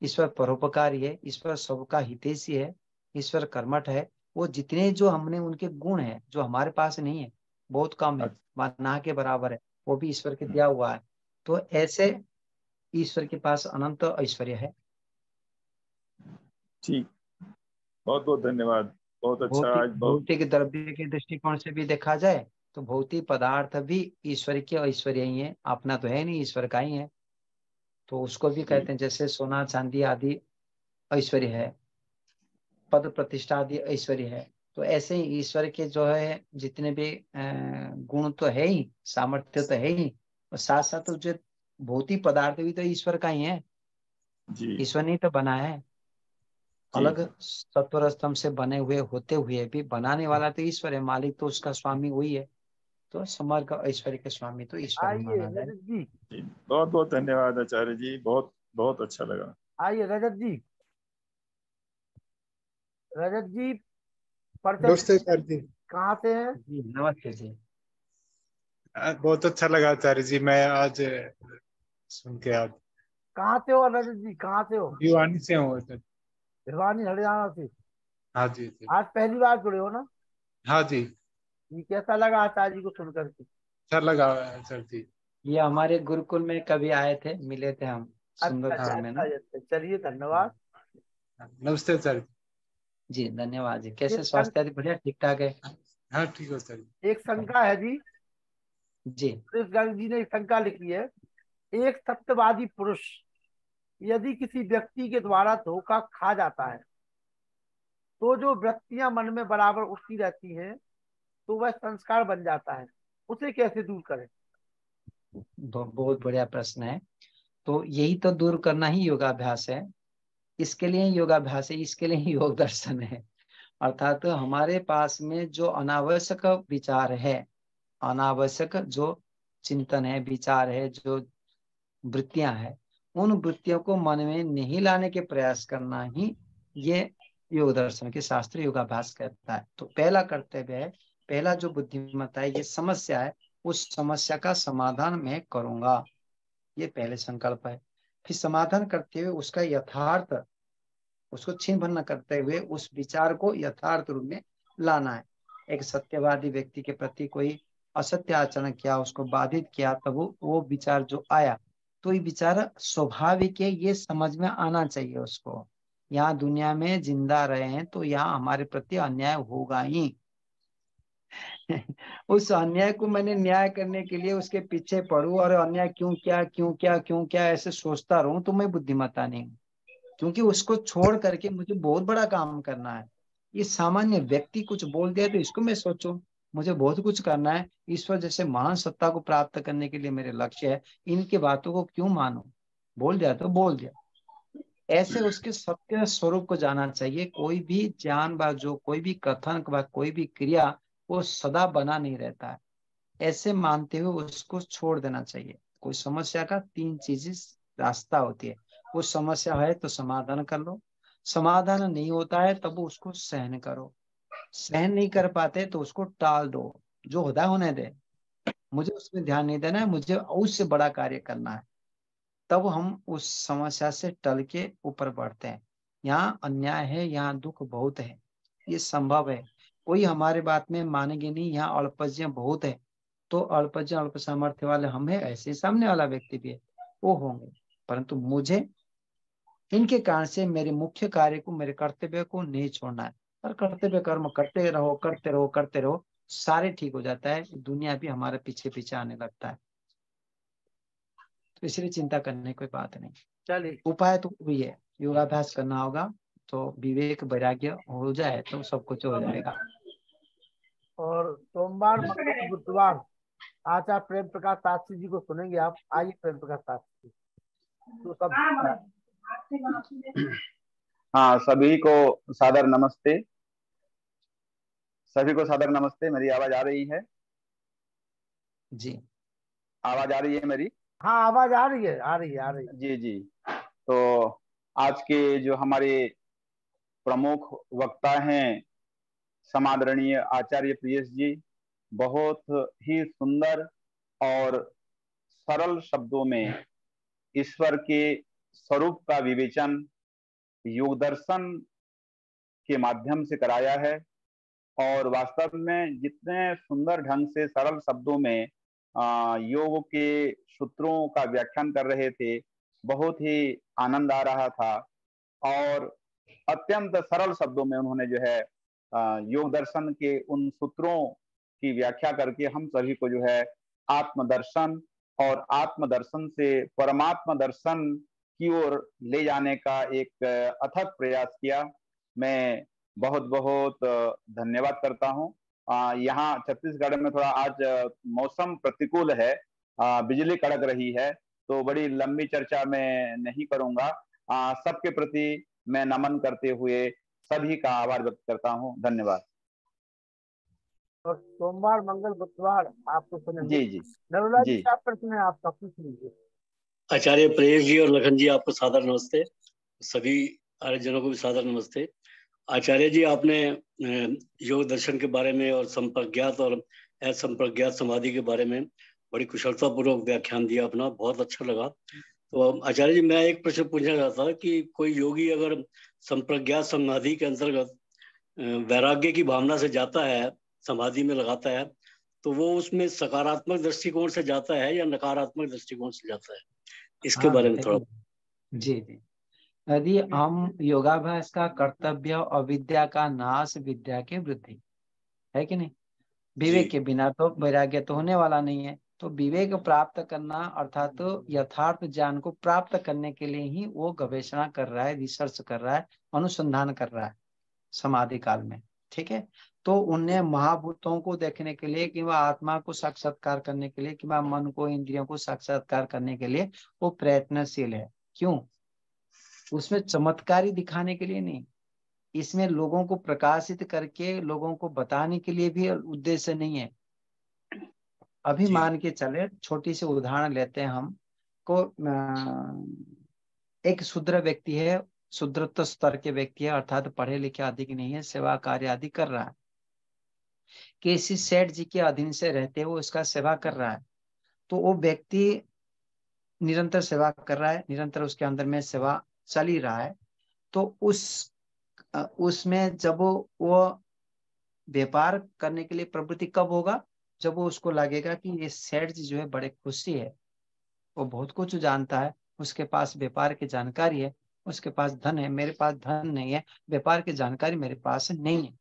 Speaker 4: ईश्वर परोपकारी है, ईश्वर सबका हितैषी है, ईश्वर कर्मठ है। वो जितने जो हमने उनके गुण है जो हमारे पास नहीं है, बहुत कम है, ना के बराबर है, वो भी ईश्वर के दिया हुआ है। तो ऐसे ईश्वर के पास अनंत ऐश्वर्य है।
Speaker 6: ठीक, बहुत बहुत धन्यवाद, बहुत अच्छा।
Speaker 4: भौतिक द्रव्य के दृष्टिकोण से भी देखा जाए तो भौतिक पदार्थ भी ईश्वर के ऐश्वर्य ही है, अपना तो है नहीं, ईश्वर का ही है। तो उसको भी कहते हैं, जैसे सोना चांदी आदि ऐश्वर्य है। पद प्रतिष्ठा आदि ऐश्वर्य है। तो ऐसे ही ईश्वर के जो है जितने भी गुण तो है ही, सामर्थ्य तो है ही, और साथ साथ जो भौतिक पदार्थ भी तो ईश्वर का ही है,
Speaker 6: जी
Speaker 4: ईश्वर ने तो बनाया है।
Speaker 6: जी
Speaker 4: अलग सत्वर स्तंभ से बने हुए होते हुए भी बनाने वाला तो ईश्वर है, मालिक तो उसका स्वामी वही है। तो समग्र ऐश्वर्य के स्वामी तो ईश्वर ही
Speaker 5: आइए
Speaker 4: माना जाए।
Speaker 5: रजत जी,
Speaker 6: जी, बहुत बहुत धन्यवाद आचार्य जी, बहुत बहुत अच्छा लगा।
Speaker 5: आइए रजत जी, रजत जी परिचय
Speaker 7: नमस्ते सर जी।
Speaker 5: कहाँ से हैं?
Speaker 4: जी नमस्ते जी।
Speaker 7: बहुत अच्छा लगा आचार्य जी, मैं आज सुन के आज
Speaker 5: कहाँ से हो रजत जी, कहाँ से हो?
Speaker 7: भिवानी से हूँ सर।
Speaker 5: भिवानी हरियाणा से।
Speaker 7: हाँ जी जी।
Speaker 5: आज पहली बार जुड़े हो ना?
Speaker 7: हाँ जी,
Speaker 5: ये कैसा लगा आचार्य जी को सुनकर के?
Speaker 7: अच्छा लगा सर जी।
Speaker 4: ये हमारे गुरुकुल में कभी आए थे, मिले थे हम
Speaker 5: अच्छा
Speaker 4: सुंदरपुर में ना।
Speaker 5: अच्छा, चलिए धन्यवाद।
Speaker 7: नमस्ते सर
Speaker 4: जी धन्यवाद जी।
Speaker 5: एक
Speaker 4: कैसे स्वास्थ्य आदि बढ़िया ठीक ठाक है?
Speaker 7: हाँ ठीक हो सर।
Speaker 5: एक शंका है जी,
Speaker 4: जी
Speaker 5: इस गर्ग जी ने एक शंका लिखी है। एक सत्यवादी पुरुष यदि किसी व्यक्ति के द्वारा धोखा खा जाता है तो जो वृत्तियां मन में बराबर उठती रहती हैं तो वह संस्कार बन जाता है, उसे कैसे दूर करें?
Speaker 4: बहुत बढ़िया प्रश्न है। तो यही तो दूर करना ही योगाभ्यास है। इसके लिए ही योगाभ्यास है, इसके लिए ही योग दर्शन है। अर्थात तो हमारे पास में जो अनावश्यक विचार है, अनावश्यक जो चिंतन है, विचार है, जो वृत्तियां है, उन वृत्तियों को मन में नहीं लाने के प्रयास करना ही ये योग दर्शन के शास्त्र योगाभ्यास कहता है। तो पहला कर्तव्य है, पहला जो बुद्धिमत्ता है, ये समस्या है, उस समस्या का समाधान मैं करूंगा, ये पहले संकल्प है। फिर समाधान करते हुए उसका यथार्थ, उसको छीन भन्न करते हुए उस विचार को यथार्थ रूप में लाना है। एक सत्यवादी व्यक्ति के प्रति कोई असत्य आचरण किया, उसको बाधित किया, तब वो विचार जो आया, तो ये विचार स्वाभाविक है, ये समझ में आना चाहिए उसको। यहाँ दुनिया में जिंदा रहे हैं तो यहाँ हमारे प्रति अन्याय होगा ही। उस अन्याय को मैंने न्याय करने के लिए उसके पीछे पड़ू और अन्याय क्यों क्या क्यों क्या क्यों क्या ऐसे सोचता रहूं, तो मैं बुद्धिमत्ता नहीं हूँ। क्योंकि उसको छोड़ करके मुझे बहुत बड़ा काम करना है। ये सामान्य व्यक्ति कुछ बोल दिया तो इसको मैं सोचूं, मुझे बहुत कुछ करना है। ईश्वर जैसे महान सत्ता को प्राप्त करने के लिए मेरे लक्ष्य है, इनके बातों को क्यों मानूं? बोल दिया तो बोल दिया। ऐसे उसके सत्य स्वरूप को जाना चाहिए। कोई भी ज्ञान व जो कोई भी कथन व कोई भी क्रिया वो सदा बना नहीं रहता है, ऐसे मानते हुए उसको छोड़ देना चाहिए। कोई समस्या का तीन चीजें रास्ता होती है। वो समस्या है तो समाधान कर लो, समाधान नहीं होता है तब उसको सहन करो, सहन नहीं कर पाते तो उसको टाल दो, जो होता है होने दे, मुझे उसमें ध्यान नहीं देना है, मुझे उससे बड़ा कार्य करना है। तब हम उस समस्या से टल के ऊपर बढ़ते हैं। यहाँ अन्याय है, यहाँ दुख बहुत है, ये संभव है। कोई हमारे बात में मानेंगे नहीं, यहाँ अल्पज्ञ बहुत है। तो अल्पज्ञ अल्प सामर्थ्य वाले हम है, ऐसे सामने वाला व्यक्ति भी है, वो होंगे। परंतु मुझे इनके कारण से मेरे मुख्य कार्य को, मेरे कर्तव्य को नहीं छोड़ना है। और कर्तव्य कर्म करते रहो करते रहो करते रहो, सारे ठीक हो जाता है, दुनिया भी हमारे पीछे पीछे आने लगता है। तो इसलिए चिंता करने की कोई बात नहीं।
Speaker 5: चलिए,
Speaker 4: उपाय तो वही है, योगाभ्यास करना होगा तो विवेक वैराग्य हो जाए तो सब कुछ हो जाएगा।
Speaker 5: और सोमवार मंगल बुधवार आचार्य प्रेम प्रकाश शास्त्री जी को सुनेंगे आप। आइए प्रेम प्रकाश शास्त्री जी, तो सब
Speaker 8: हाँ, सभी को सादर नमस्ते, सभी को सादर नमस्ते। मेरी आवाज आ रही है?
Speaker 4: जी
Speaker 8: आवाज आ रही है मेरी?
Speaker 5: हाँ, आवाज आ रही है, आ रही है, आ रही है।
Speaker 8: जी जी। तो आज के जो हमारे प्रमुख वक्ता हैं समादरणीय आचार्य प्रियेश जी, बहुत ही सुंदर और सरल शब्दों में ईश्वर के स्वरूप का विवेचन योग दर्शन के माध्यम से कराया है। और वास्तव में जितने सुंदर ढंग से सरल शब्दों में योग के सूत्रों का व्याख्यान कर रहे थे, बहुत ही आनंद आ रहा था। और अत्यंत सरल शब्दों में उन्होंने जो है योग दर्शन के उन सूत्रों की व्याख्या करके हम सभी को जो है आत्मदर्शन और आत्मदर्शन से परमात्मा दर्शन की ओर ले जाने का एक अथक प्रयास किया। मैं बहुत बहुत धन्यवाद करता हूँ। यहाँ छत्तीसगढ़ में थोड़ा आज मौसम प्रतिकूल है, बिजली कड़क रही है, तो बड़ी लंबी चर्चा मैं नहीं करूंगा। सबके प्रति मैं नमन करते हुए सभी का आभार व्यक्त करता हूँ। धन्यवाद।
Speaker 5: और सोमवार, मंगल, बुधवार आपको सुनेंगे।
Speaker 8: जी जी
Speaker 5: नर्मदा जी,
Speaker 8: जी।
Speaker 5: क्या प्रश्न है आपका, पूछ लीजिए।
Speaker 9: आचार्य प्रेम जी और लखन जी, आपको सादर नमस्ते। सभी आर्यजनों को भी सादर नमस्ते। आचार्य जी, आपने योग दर्शन के बारे में और संप्रज्ञात और असंप्रज्ञात समाधि के बारे में बड़ी कुशलता पूर्वक व्याख्यान दिया अपना, बहुत अच्छा लगा। तो आचार्य जी, मैं एक प्रश्न पूछना चाहता कि कोई योगी अगर संप्रज्ञात समाधि के अंतर्गत वैराग्य की भावना से जाता है, समाधि में लगाता है, तो वो उसमें सकारात्मक दृष्टिकोण से जाता है या नकारात्मक दृष्टिकोण से जाता है, इसके बारे में थोड़ा।
Speaker 4: जी जी। यदि हम योगाभ्यास का कर्तव्य अविद्या का नाश, विद्या की वृद्धि, है कि नहीं? विवेक के बिना तो वैराग्य तो होने वाला नहीं है। तो विवेक प्राप्त करना अर्थात तो यथार्थ ज्ञान को प्राप्त करने के लिए ही वो गवेषणा कर रहा है, रिसर्च कर रहा है, अनुसंधान कर रहा है समाधि काल में। ठीक है, तो उन्हें महाभूतों को देखने के लिए, कि आत्मा को साक्षात्कार करने के लिए, कि मन को, इंद्रियों को साक्षात्कार करने के लिए वो प्रयत्नशील है। क्यों? उसमें चमत्कारी दिखाने के लिए नहीं, इसमें लोगों को प्रकाशित करके लोगों को बताने के लिए भी उद्देश्य नहीं है। अभी मान के चले, छोटी सी उदाहरण लेते हैं हम को। एक शूद्र व्यक्ति है, शूद्रत्व स्तर के व्यक्ति है, अर्थात पढ़े लिखे अधिक नहीं है, सेवा कार्य आदि कर रहा है, किसी सेठ जी के अधीन से रहते हुए उसका सेवा कर रहा है। तो वो व्यक्ति निरंतर सेवा कर रहा है, निरंतर उसके अंदर में सेवा चल ही रहा है। तो उसमें जब वो व्यापार करने के लिए प्रवृत्ति कब होगा? जब वो उसको लगेगा कि ये सेठ जी जो है बड़े खुशी है, वो बहुत कुछ जानता है, उसके पास व्यापार की जानकारी है, उसके पास धन है, मेरे पास धन नहीं है, व्यापार की जानकारी मेरे पास नहीं है।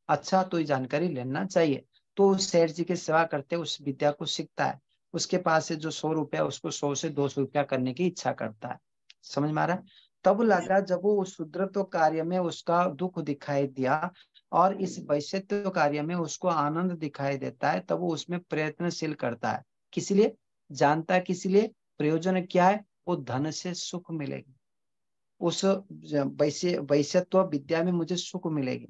Speaker 4: अच्छा, तो ये जानकारी लेना चाहिए। तो उस सेठ जी की सेवा करते उस विद्या को सीखता है। उसके पास से जो 100 रुपया, उसको 100 से 200 रुपया करने की इच्छा करता है। समझ में आ रहा है? तब लगा जब वो उस शूद्रत्व कार्य में उसका दुख दिखाई दिया और इस वैश्यत्व कार्य में उसको आनंद दिखाई देता है, तब वो उसमें प्रयत्नशील करता है। किस लिए जानता है? किस लिए? प्रयोजन क्या है? वो धन से सुख मिलेगी, उस वैश्यत्व विद्या में मुझे सुख मिलेगी।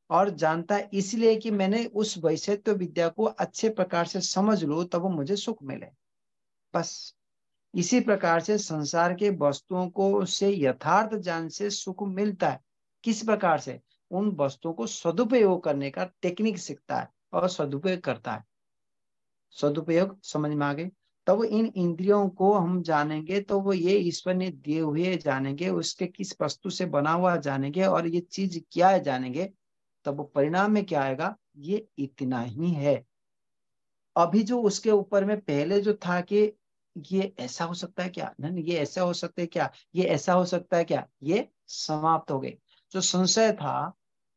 Speaker 4: और जानता है इसलिए कि मैंने उस वैश्यत्व विद्या को अच्छे प्रकार से समझ लूं, तब मुझे सुख मिले। बस इसी प्रकार से संसार के वस्तुओं को से यथार्थ ज्ञान से सुख मिलता है। किस प्रकार से? उन वस्तुओं को सदुपयोग करने का टेक्निक सीखता है और सदुपयोग करता है। सदुपयोग समझ में आ गई? तब इन इंद्रियों को हम जानेंगे, तो वो ये ईश्वर ने दिए हुए जानेंगे, उसके किस वस्तु से बना हुआ जानेंगे, और ये चीज क्या है जानेंगे। तब परिणाम में क्या आएगा? ये इतना ही है। अभी जो उसके ऊपर में पहले जो था कि ये ऐसा हो सकता है क्या, नहीं ये ऐसा हो सकता है क्या, ये ऐसा हो सकता है क्या, ये समाप्त हो गए। जो संशय था,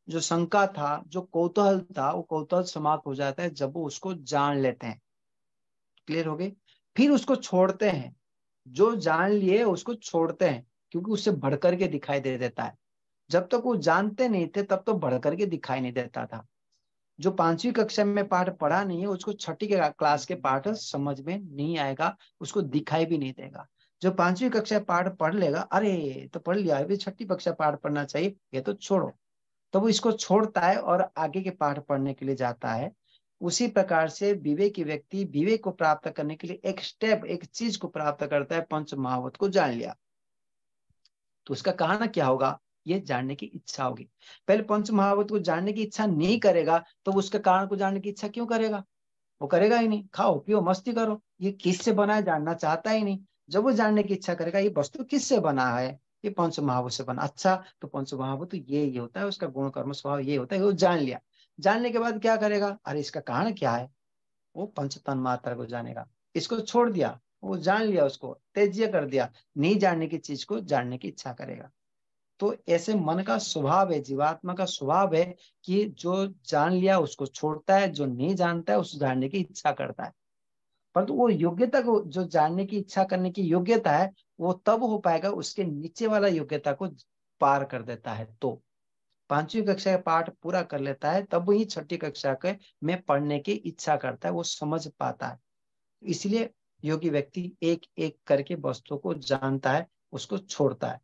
Speaker 4: जो शंका था, जो कौतूहल था, वो कौतूहल समाप्त हो जाता है जब वो उसको जान लेते हैं। क्लियर हो गई? फिर उसको छोड़ते हैं, जो जान लिए उसको छोड़ते हैं, क्योंकि उससे बढ़कर के दिखाई दे देता है। जब तक वो जानते नहीं थे तब तो बढ़कर के दिखाई नहीं देता था। जो 5वीं कक्षा में पाठ पढ़ा नहीं है उसको 6ठी के क्लास के पाठ समझ में नहीं आएगा, उसको दिखाई भी नहीं देगा। जो 5वीं कक्षा पाठ पढ़ लेगा, अरे तो पढ़ लिया, अभी 6ठी कक्षा पाठ पढ़ना चाहिए, ये तो छोड़ो, तो वो इसको छोड़ता है और आगे के पाठ पढ़ने के लिए जाता है। उसी प्रकार से विवेकी व्यक्ति विवेक को प्राप्त करने के लिए एक स्टेप, एक चीज को प्राप्त करता है। पंच महाभूत को जान लिया तो उसका कारण क्या होगा? ये जानने की इच्छा होगी। पहले पंच महाभूत को जानने की इच्छा नहीं करेगा तो उसके कारण को जानने की इच्छा क्यों करेगा? वो करेगा ही नहीं। खाओ पियो मस्ती करो, ये किससे बना है जानना चाहता ही नहीं। जब वो जानने की इच्छा करेगा ये वस्तु किससे बना है, ये पंच महाभूत से बना, अच्छा तो पंच महाभूत तो ये होता है, उसका गुण कर्म स्वभाव ये होता है, वो जान लिया। जानने के बाद क्या करेगा? अरे इसका कारण क्या है, वो पंच तन मात्रा को जानेगा। इसको छोड़ दिया, वो जान लिया, उसको तेज्य कर दिया, नहीं जानने की चीज को जानने की इच्छा करेगा। तो ऐसे मन का स्वभाव है, जीवात्मा का स्वभाव है कि जो जान लिया उसको छोड़ता है, जो नहीं जानता है उस जानने की इच्छा करता है। परंतु वो योग्यता को, जो जानने की इच्छा करने की योग्यता है, वो तब हो पाएगा उसके नीचे वाला योग्यता को पार कर देता है। तो 5वीं कक्षा का पाठ पूरा कर लेता है तब वही 6ठी कक्षा के में पढ़ने की इच्छा करता है, वो समझ पाता है। इसलिए योगी व्यक्ति एक एक करके वस्तुओं को जानता है, उसको छोड़ता है।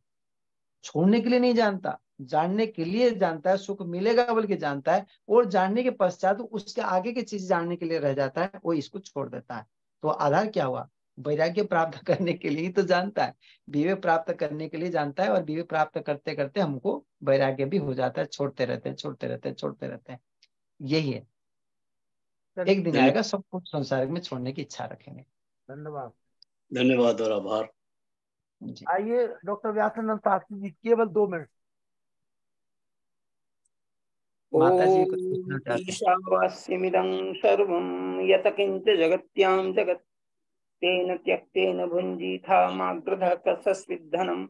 Speaker 4: छोड़ने के लिए नहीं जानता, जानने के लिए जानता है, सुख मिलेगा बल्कि जानता है, और जानने के पश्चात उसके आगे की चीज जानने के लिए रह जाता है, वो इसको छोड़ देता है। तो आधार क्या हुआ? वैराग्य प्राप्त करने के लिए ही तो जानता है, विवेक प्राप्त करने के लिए जानता है, और विवेक प्राप्त करते करते हमको वैराग्य भी हो जाता है, छोड़ते रहते हैं, छोड़ते रहते हैं, छोड़ते रहते हैं। यही है, एक दिन आएगा सब कुछ संसार में छोड़ने की इच्छा रखेंगे।
Speaker 5: धन्यवाद।
Speaker 9: धन्यवाद और आभार।
Speaker 5: आइए डॉक्टर व्यासानंद शास्त्री जी, केवल 2 मिनट।
Speaker 4: माता जी कुछ पूछना चाहते हैं।
Speaker 10: ईशावास्यमिदं सर्वं यत किंच जगत्यां जगत् तेन त्यक्तेन भुञ्जीथामाग्रधः कसस्विद्धनम्।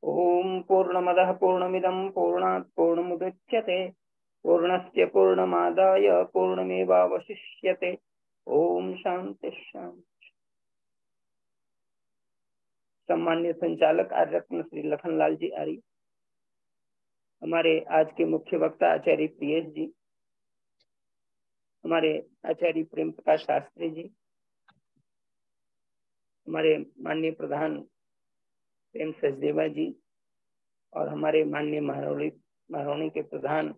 Speaker 10: ओम पूर्णमदः पूर्णमिदं पूर्णात् पूर्णमुदच्यते पूर्णस्य पूर्णमादाय पूर्णमेवावशिष्यते। ओम शांति शांति। सम्मान्य संचालक आर्य रत्न श्री लखनलाल जी आर्य, हमारे आज के मुख्य वक्ता आचार्य प्रियेश जी, हमारे आचार्य प्रेम प्रकाश शास्त्री जी, हमारे माननीय प्रधान प्रेम सचदेवा जी, और हमारे माननीय महरौनी के प्रधान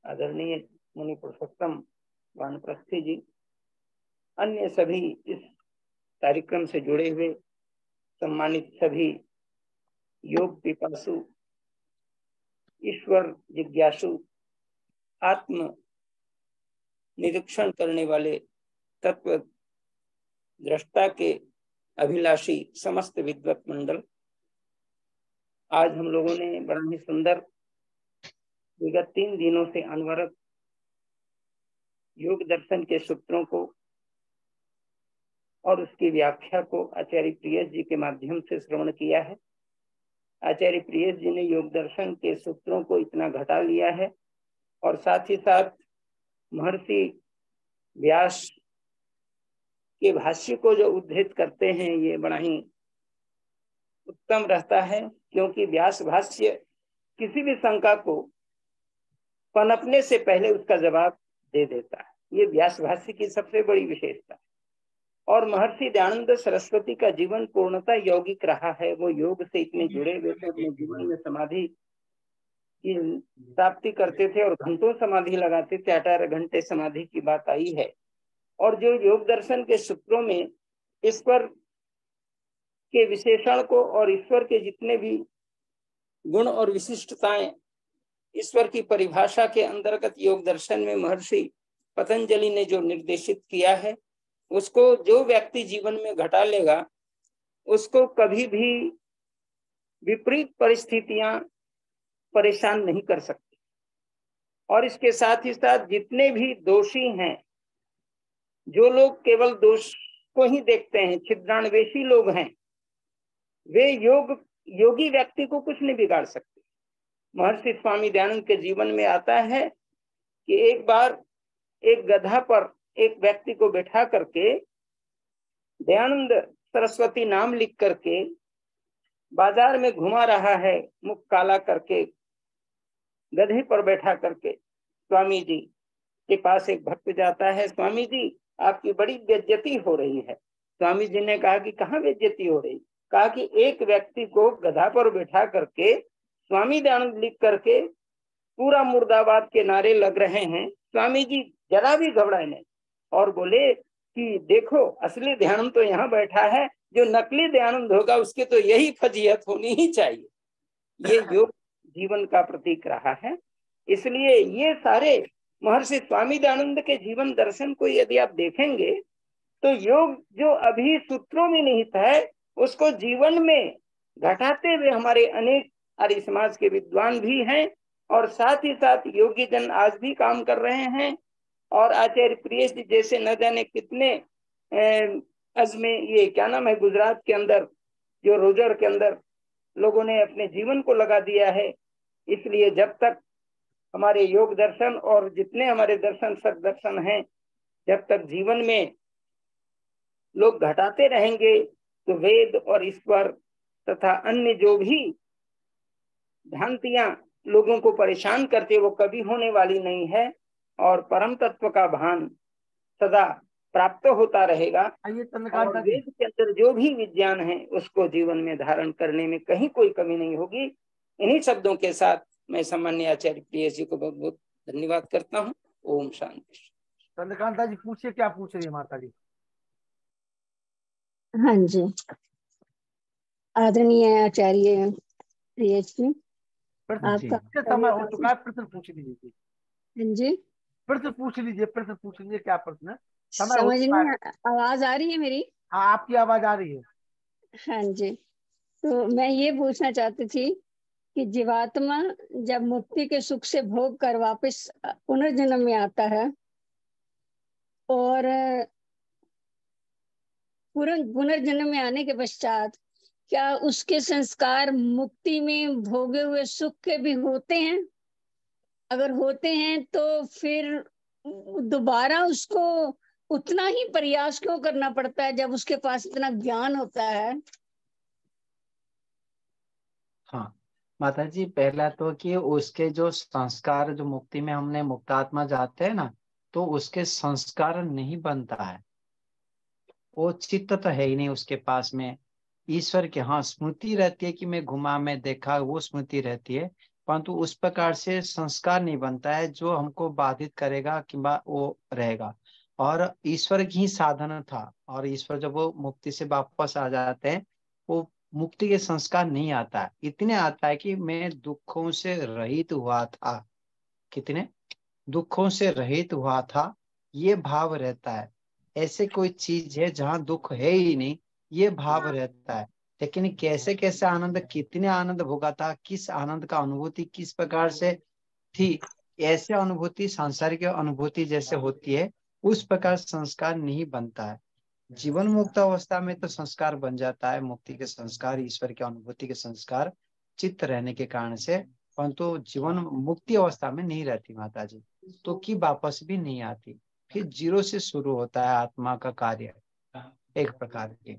Speaker 10: आदरणीय मुनि पुरुषोत्तम वानप्रस्थी जी, अन्य सभी इस कार्यक्रम से जुड़े हुए सम्मानित सभी योग पिपासु, ईश्वर जिज्ञासु, आत्म निरीक्षण करने वाले, तत्व दृष्टा के अभिलाषी समस्त विद्वत मंडल, आज हम लोगों ने बड़ा ही सुंदर विगत 3 दिनों से अनवरत योग दर्शन के सूत्रों को और उसकी व्याख्या को आचार्य प्रियेश जी के माध्यम से श्रवण किया है। आचार्य प्रियेश जी ने योग दर्शन के सूत्रों को इतना घटा लिया है, और साथ ही साथ महर्षि व्यास के भाष्य को जो उद्धृत करते हैं, ये बड़ा ही उत्तम रहता है, क्योंकि व्यास भाष्य किसी भी शंका को पनपने से पहले उसका जवाब दे देता है। ये व्यास भाष्य की सबसे बड़ी विशेषता है। और महर्षि दयानंद सरस्वती का जीवन पूर्णतः यौगिक रहा है। वो योग से इतने जुड़े हुए थे, अपने जीवन में समाधि की प्राप्ति करते थे और घंटों समाधि लगाते थे। 18 घंटे समाधि की बात आई है। और जो योग दर्शन के सूत्रों में ईश्वर के विशेषण को और ईश्वर के जितने भी गुण और विशिष्टताएं ईश्वर की परिभाषा के अंतर्गत योग दर्शन में महर्षि पतंजलि ने जो निर्देशित किया है, उसको जो व्यक्ति जीवन में घटा लेगा, उसको कभी भी विपरीत परिस्थितियां परेशान नहीं कर सकती। और इसके साथ ही साथ जितने भी दोषी हैं, जो लोग केवल दोष को ही देखते हैं, छिद्रान्वेषी लोग हैं, वे योगी व्यक्ति को कुछ नहीं बिगाड़ सकते। महर्षि स्वामी दयानंद के जीवन में आता है कि एक बार एक गधा पर एक व्यक्ति को बैठा करके दयानंद सरस्वती नाम लिख करके बाजार में घुमा रहा है, मुख काला करके गधे पर बैठा करके। स्वामी जी के पास एक भक्त जाता है, स्वामी जी आपकी बड़ी बेइज्जती हो रही है। स्वामी जी ने कहा कि कहाँ बेइज्जती हो रही? कहा कि एक व्यक्ति को गधा पर बैठा करके स्वामी दयानंद लिख करके पूरा मुर्दाबाद के नारे लग रहे हैं। स्वामी जी जरा भी घबराए नहीं और बोले कि देखो असली दयानंद तो यहाँ बैठा है, जो नकली दयानंद होगा उसके तो यही फजीहत होनी ही चाहिए। ये योग जीवन का प्रतीक रहा है। इसलिए ये सारे महर्षि स्वामी दयानंद के जीवन दर्शन को यदि आप देखेंगे तो योग जो अभी सूत्रों में निहित है, उसको जीवन में घटाते हुए हमारे अनेक आर्य समाज के विद्वान भी हैं, और साथ ही साथ योगी जन आज भी काम कर रहे हैं। और आचार्य प्रियेश जी जैसे न जाने कितने अजमें, ये क्या नाम है, गुजरात के अंदर जो रोजर के अंदर लोगों ने अपने जीवन को लगा दिया है। इसलिए जब तक हमारे योग दर्शन और जितने हमारे दर्शन सद दर्शन हैं, जब तक जीवन में लोग घटाते रहेंगे तो वेद और ईश्वर तथा अन्य जो भी भ्रांतियां लोगों को परेशान करते वो कभी होने वाली नहीं है, और परम तत्व का भान सदा प्राप्त होता रहेगा। और वेद के अंदर जो भी विज्ञान है उसको जीवन में धारण करने में कहीं कोई कमी नहीं होगी। इन्हीं शब्दों के साथ मैं सामान्य आचार्य प्रिय जी को बहुत बहुत धन्यवाद करता हूँ। ओम शांति।
Speaker 5: चंद्रकांता जी पूछिए, क्या पूछ रही है माता जी?
Speaker 11: हाँ जी, आदरणीय आचार्य प्रिय जी,
Speaker 5: आपका समय हो चुका है, प्रश्न पूछ लीजिए।
Speaker 11: हाँ जी,
Speaker 5: प्रश्न पूछ लीजिए, प्रश्न पूछ लीजिए, क्या प्रश्न है? समय
Speaker 11: समझ नहीं, आवाज आ रही है मेरी?
Speaker 5: हाँ, आपकी आवाज आ रही है।
Speaker 11: हाँ जी, तो मैं ये पूछना चाहती थी कि जीवात्मा जब मुक्ति के सुख से भोग कर वापस पुनर्जन्म में आता है और पुनर्जन्म में आने के पश्चात क्या उसके संस्कार मुक्ति में भोगे हुए सुख के भी होते हैं? अगर होते हैं तो फिर दोबारा उसको उतना ही प्रयास क्यों करना पड़ता है जब उसके पास इतना ज्ञान होता है?
Speaker 4: हाँ माता जी, पहला तो कि उसके जो संस्कार, जो मुक्ति में हमने मुक्तात्मा जाते हैं ना, तो उसके संस्कार नहीं बनता है। वो चित्त तो है ही नहीं उसके पास में। ईश्वर के हाँ स्मृति रहती है कि मैं घुमा, मैं देखा, वो स्मृति रहती है, परंतु उस प्रकार से संस्कार नहीं बनता है जो हमको बाधित करेगा कि वो रहेगा। और ईश्वर की ही साधन था, और ईश्वर जब वो मुक्ति से वापस आ जाते हैं, वो मुक्ति के संस्कार नहीं आता है। इतने आता है कि मैं दुखों से रहित हुआ था, कितने दुखों से रहित हुआ था, ये भाव रहता है। ऐसे कोई चीज है जहाँ दुख है ही नहीं, ये भाव रहता है। लेकिन कैसे कैसे आनंद, कितने आनंद भोगा था, किस आनंद का अनुभूति किस प्रकार से थी, ऐसे अनुभूति सांसारिक अनुभूति जैसे होती है, उस प्रकार संस्कार नहीं बनता है। जीवन मुक्त अवस्था में तो संस्कार बन जाता है, मुक्ति के संस्कार, ईश्वर के अनुभूति के संस्कार चित्त रहने के कारण से, परंतु जीवन मुक्ति अवस्था में नहीं रहती माता जी, तो कि वापस भी नहीं आती। फिर जीरो से शुरू होता है आत्मा का कार्य, एक प्रकार के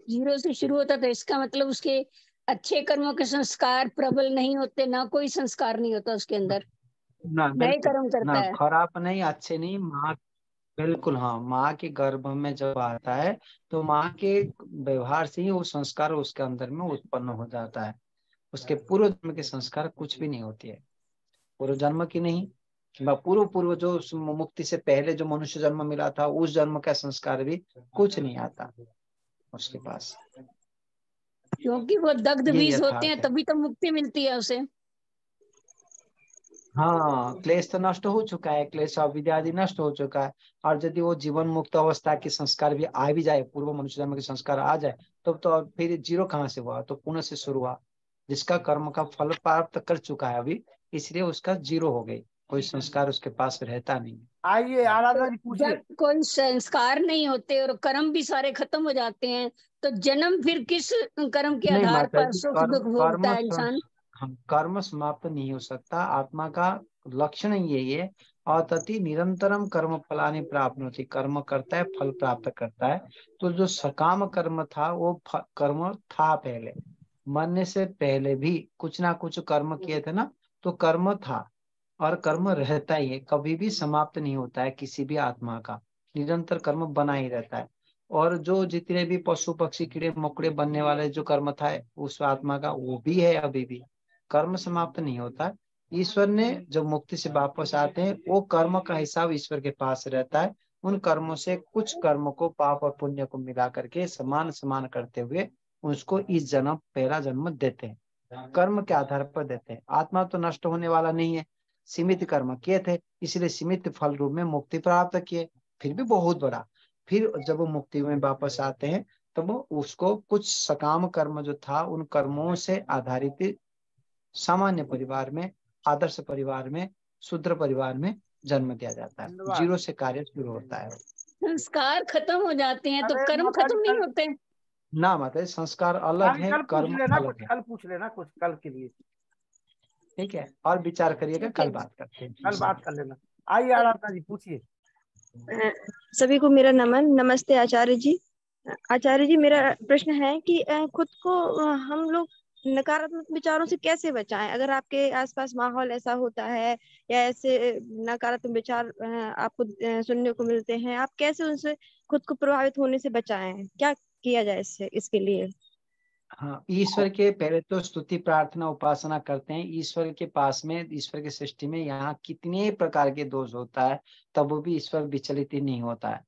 Speaker 11: जीरो से शुरू होता, तो इसका मतलब उसके अच्छे कर्मों के संस्कार प्रबल नहीं होते, ना कोई संस्कार नहीं होता उसके अंदर,
Speaker 4: ना
Speaker 11: नए कर्म करता
Speaker 4: ना
Speaker 11: है।
Speaker 4: खराब नहीं, अच्छे नहीं। माँ बिल्कुल हाँ, माँ के गर्भ में जब आता है तो माँ के व्यवहार से ही वो संस्कार उसके अंदर में उत्पन्न हो जाता है। उसके पूर्व जन्म के संस्कार कुछ भी नहीं होती है, पूर्व जन्म की नहीं, पूर्व पूर्व जो मुक्ति से पहले जो मनुष्य जन्म मिला था, उस जन्म का संस्कार भी कुछ नहीं आता उसके पास,
Speaker 11: क्योंकि वो दग्ध
Speaker 4: ये
Speaker 11: बीज होते हैं,
Speaker 4: यथार्थ है।
Speaker 11: तभी तो मुक्ति मिलती है उसे।
Speaker 4: हाँ, क्लेश तो नष्ट हो चुका है, क्लेश अविद्या आदि नष्ट हो चुका है। और यदि वो जीवन मुक्त अवस्था के संस्कार भी आ भी जाए, पूर्व मनुष्य जन्म के संस्कार आ जाए, तो फिर जीरो कहाँ से हुआ, तो पुनः से शुरू हुआ। जिसका कर्म का फल प्राप्त कर चुका है अभी, इसलिए उसका जीरो हो गई, कोई संस्कार उसके पास रहता नहीं।
Speaker 5: आइए आराधना जी पूछिए।
Speaker 11: जब कोई संस्कार नहीं होते और कर्म भी सारे खत्म हो जाते हैं, तो जन्म फिर किस कर्म के
Speaker 4: नहीं
Speaker 11: आधार
Speaker 4: माता
Speaker 11: पर
Speaker 4: जी,
Speaker 11: सुख दुख भोगता है इंसान?
Speaker 4: कर्म समाप्त नहीं हो सकता। आत्मा का लक्षण यही है, अतति निरंतरम कर्म फलानि प्राप्नोति, कर्म करता है फल प्राप्त करता है। तो जो सकाम कर्म था वो कर्म था पहले, मरने से पहले भी कुछ ना कुछ कर्म किए थे ना, तो कर्म था और कर्म रहता ही है, कभी भी समाप्त नहीं होता है किसी भी आत्मा का, निरंतर कर्म बना ही रहता है। और जो जितने भी पशु पक्षी कीड़े मकोड़े बनने वाले जो कर्म था उस आत्मा का, वो भी है, अभी भी कर्म समाप्त नहीं होता। ईश्वर ने जब मुक्ति से वापस आते हैं, वो कर्म का हिसाब ईश्वर के पास रहता है। उन कर्मों से कुछ कर्म को, पाप और पुण्य को मिला करके समान समान करते हुए उसको इस जन्म, पहला जन्म देते हैं, कर्म के आधार पर देते हैं। आत्मा तो नष्ट होने वाला नहीं है, सीमित कर्म किए थे, इसलिए सीमित फल रूप में मुक्ति प्राप्त किए, फिर भी बहुत बड़ा। फिर जब वो मुक्ति में वापस आते हैं, तब उसको कुछ सकाम कर्म जो था, उन कर्मों से आधारित सामान्य परिवार में, आदर्श परिवार में, शूद्र परिवार में जन्म दिया जाता है। जीरो से कार्य शुरू होता है।
Speaker 11: संस्कार खत्म हो जाते हैं तो कर्म खत्म नहीं होते?
Speaker 4: ना माता, संस्कार अलग है, कर्म अलग है।
Speaker 5: कल पूछ लेना कुछ, कल के लिए
Speaker 4: ठीक है, और विचार करिएगा, कल बात करते हैं,
Speaker 5: कल बात कर लेना। आइए आराधना जी पूछिए।
Speaker 12: सभी को मेरा नमन, नमस्ते आचार्य जी। आचार्य जी, मेरा प्रश्न है कि खुद को हम लोग नकारात्मक विचारों से कैसे बचाएं? अगर आपके आसपास माहौल ऐसा होता है या ऐसे नकारात्मक विचार आपको सुनने को मिलते हैं, आप कैसे उनसे खुद को प्रभावित होने से बचाएं? क्या किया जाए इसके लिए?
Speaker 4: हाँ, ईश्वर के पहले तो स्तुति प्रार्थना उपासना करते हैं। ईश्वर के पास में, ईश्वर की सृष्टि में यहाँ कितने प्रकार के दोष होता है, तब भी ईश्वर विचलित ही नहीं होता है।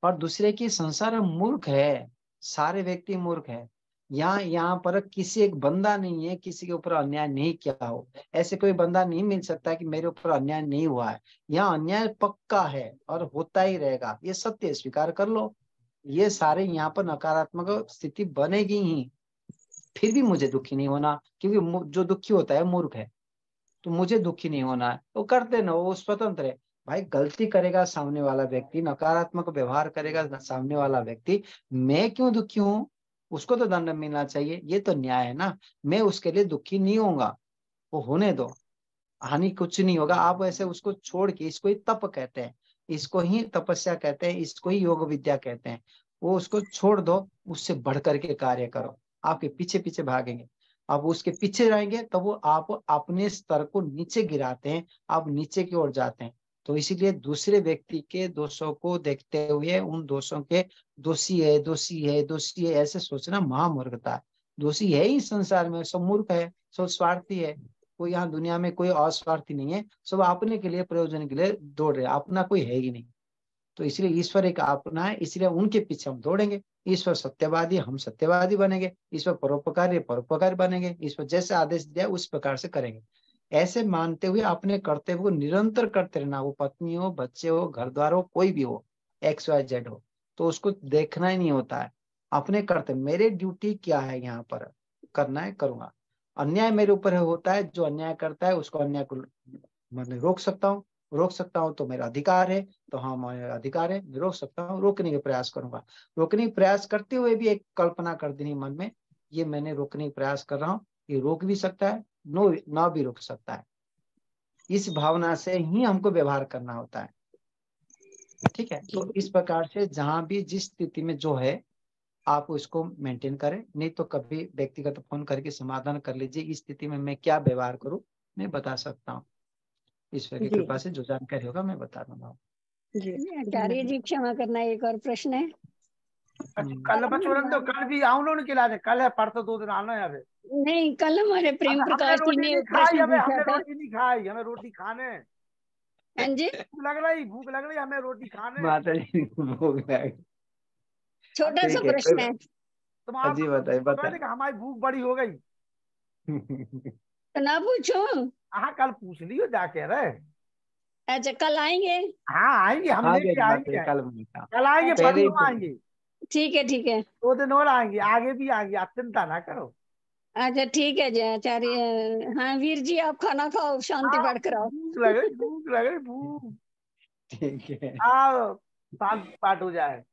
Speaker 4: और दूसरे की संसार मूर्ख है, सारे व्यक्ति मूर्ख है। यहाँ पर किसी एक बंदा नहीं है किसी के ऊपर अन्याय नहीं किया हो। ऐसे कोई बंदा नहीं मिल सकता कि मेरे ऊपर अन्याय नहीं हुआ है। यहाँ अन्याय पक्का है और होता ही रहेगा, ये सत्य स्वीकार कर लो। ये सारे यहाँ पर नकारात्मक स्थिति बनेगी ही, फिर भी मुझे दुखी नहीं होना, क्योंकि जो दुखी होता है मूर्ख है। तो मुझे दुखी नहीं होना है, वो करते ना, वो स्वतंत्र है। भाई गलती करेगा सामने वाला व्यक्ति, नकारात्मक व्यवहार करेगा सामने वाला व्यक्ति, मैं क्यों दुखी हूँ? उसको तो दंड मिलना चाहिए, ये तो न्याय है ना। मैं उसके लिए दुखी नहीं होऊंगा, वो होने दो, हानि कुछ नहीं होगा। आप ऐसे उसको छोड़ के, इसको ही तप कहते हैं, इसको ही तपस्या कहते हैं, इसको ही योग विद्या कहते हैं। वो उसको छोड़ दो, उससे बढ़ करके कार्य करो। आपके पीछे पीछे भागेंगे, आप उसके पीछे जाएंगे तो वो आप अपने स्तर को नीचे गिराते हैं, आप नीचे की ओर जाते हैं। तो इसीलिए दूसरे व्यक्ति के दोषों को देखते हुए उन दोषों के दोषी है दोषी है दोषी है ऐसे सोचना महामूर्खता है। दोषी है ही संसार में, सब मूर्ख है, सब स्वार्थी है। कोई यहाँ दुनिया में कोई अस्वार्थी नहीं है, सब अपने के लिए, प्रयोजन के लिए दौड़ रहे, अपना कोई है ही नहीं। तो इसलिए ईश्वर एक अपना है, इसलिए उनके पीछे हम दौड़ेंगे। ईश्वर सत्यवादी, हम सत्यवादी बनेंगे। ईश्वर परोपकारी, परोपकारी बनेंगे। ईश्वर जैसे आदेश दिया उस प्रकार से करेंगे। ऐसे मानते हुए अपने कर्तव्य को निरंतर करते रहना। वो पत्नी हो, बच्चे हो, घर द्वार हो, कोई भी हो, XYZ हो, तो उसको देखना ही नहीं होता है। अपने कर्तव्य, मेरे ड्यूटी क्या है यहाँ पर, करना है करूंगा। अन्याय मेरे ऊपर होता है, जो अन्याय करता है उसको अन्याय को मतलब रोक सकता हूँ तो मेरा अधिकार है। तो हाँ, मेरा अधिकार है, मैं रोक सकता हूँ, रोकने का प्रयास करूंगा। रोकने का प्रयास करते हुए भी एक कल्पना कर देनी मन में, ये मैंने रोकने का प्रयास कर रहा हूँ, ये रोक भी सकता है, ना भी रोक सकता है। इस भावना से ही हमको व्यवहार करना होता है। ठीक है, तो इस प्रकार से जहां भी जिस स्थिति में जो है आप उसको मेंटेन करें। नहीं तो कभी व्यक्तिगत फोन करके समाधान कर लीजिए, इस स्थिति में मैं क्या व्यवहार करूं, मैं बता सकता हूँ। ईश्वर की कृपा से जो जानकारी होगा मैं बता दूंगा।
Speaker 11: आचार्य जी क्षमा करना, एक और प्रश्न है।
Speaker 5: कल बचवन तो कल भी आऊं उनके लाने, कल है परसों 2 दिन आना है। अबे
Speaker 11: नहीं, कल हमारे प्रेम प्रकाश जी ने प्रश्न पूछा
Speaker 5: हमने
Speaker 11: था।
Speaker 5: रोटी नहीं खाई, हमें रोटी खाने।
Speaker 11: हाँ जी,
Speaker 5: भूख लग रही, हमें रोटी खाने।
Speaker 4: माता जी भूख लगी,
Speaker 11: छोटा सा प्रश्न है।
Speaker 5: तुम आप
Speaker 4: बताइए।
Speaker 5: हमारी भूख बड़ी हो गई
Speaker 11: तो ना पूछो।
Speaker 5: हाँ, कल पूछ लियो जाके। रहे
Speaker 11: अच्छा, कल आएंगे?
Speaker 5: हाँ आएंगे, हम लेके आएंगे। कल आएंगे, परसों आएंगे।
Speaker 11: ठीक है, ठीक है,
Speaker 5: 2 दिन और आएंगे, आगे भी आएंगे, आप चिंता ना करो।
Speaker 11: अच्छा ठीक है जी आचार्य। हाँ वीर जी, आप खाना खाओ, शांति पाठ कराओ।
Speaker 5: भूख लग रही, भूख लग रही, भूख।
Speaker 4: ठीक है,
Speaker 5: आओ शांति पाठ हो जाए।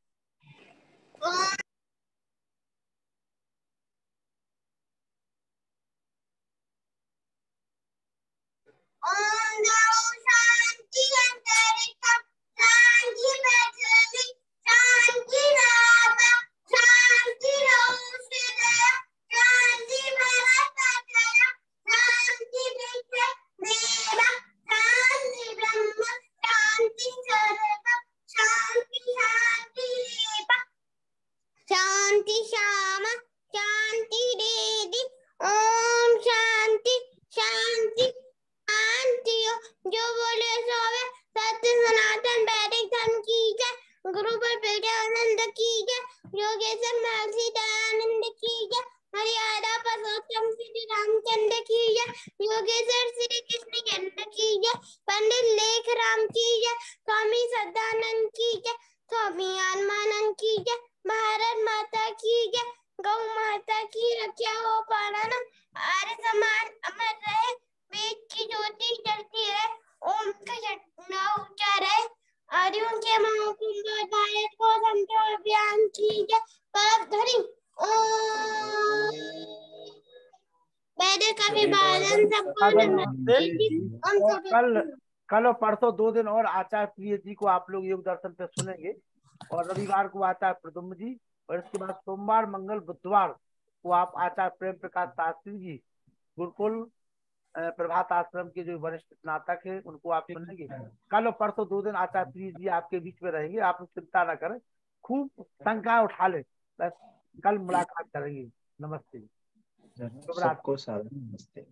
Speaker 13: शांति श्याम शांति रेदी, ओम शांति शांति शांति। जो बोले सोवे, सत्य सनातन वैदिक धर्म की जय। गुरु पर विजयानंद की जय, योगेश्वर महर्षि दयानंद की जय। मर्यादा पुरुषोत्तम श्री रामचंद्र की जय, योगेश्वर श्री कृष्ण चंद्र की जय। पंडित लेख राम की जय, स्वामी सदानंद की जय, स्वामी आत्मानंद की जय। भारत माता की जय, गौ माता की रक्षा हो पालना, आर्य समाज अमर रहे, वेद की ज्योति जलती रहे, ओम का उच्चारे, आर्यों के महाकुंभ भारत को समझो अभियान की जय। परम धरी ओम वेद का विभाजन सबको
Speaker 5: कल और परसों 2 दिन और आचार्य प्रिय जी को आप लोग योग दर्शन पे सुनेंगे। और रविवार को आता है प्रदुम्न जी, और इसके बाद सोमवार, मंगल, बुधवार वो आप आचार्य प्रेम प्रकाश शास्त्री जी गुरुकुल प्रभात आश्रम के जो वरिष्ठ स्नातक है उनको आप मिलेंगे। कल और परसों 2 दिन आचार्य प्रिय जी आपके बीच में रहेंगे, आप चिंता ना करें, खूब शंका उठा ले, बस कल मुलाकात करेंगे। नमस्ते।
Speaker 4: सबको सादर नमस्ते।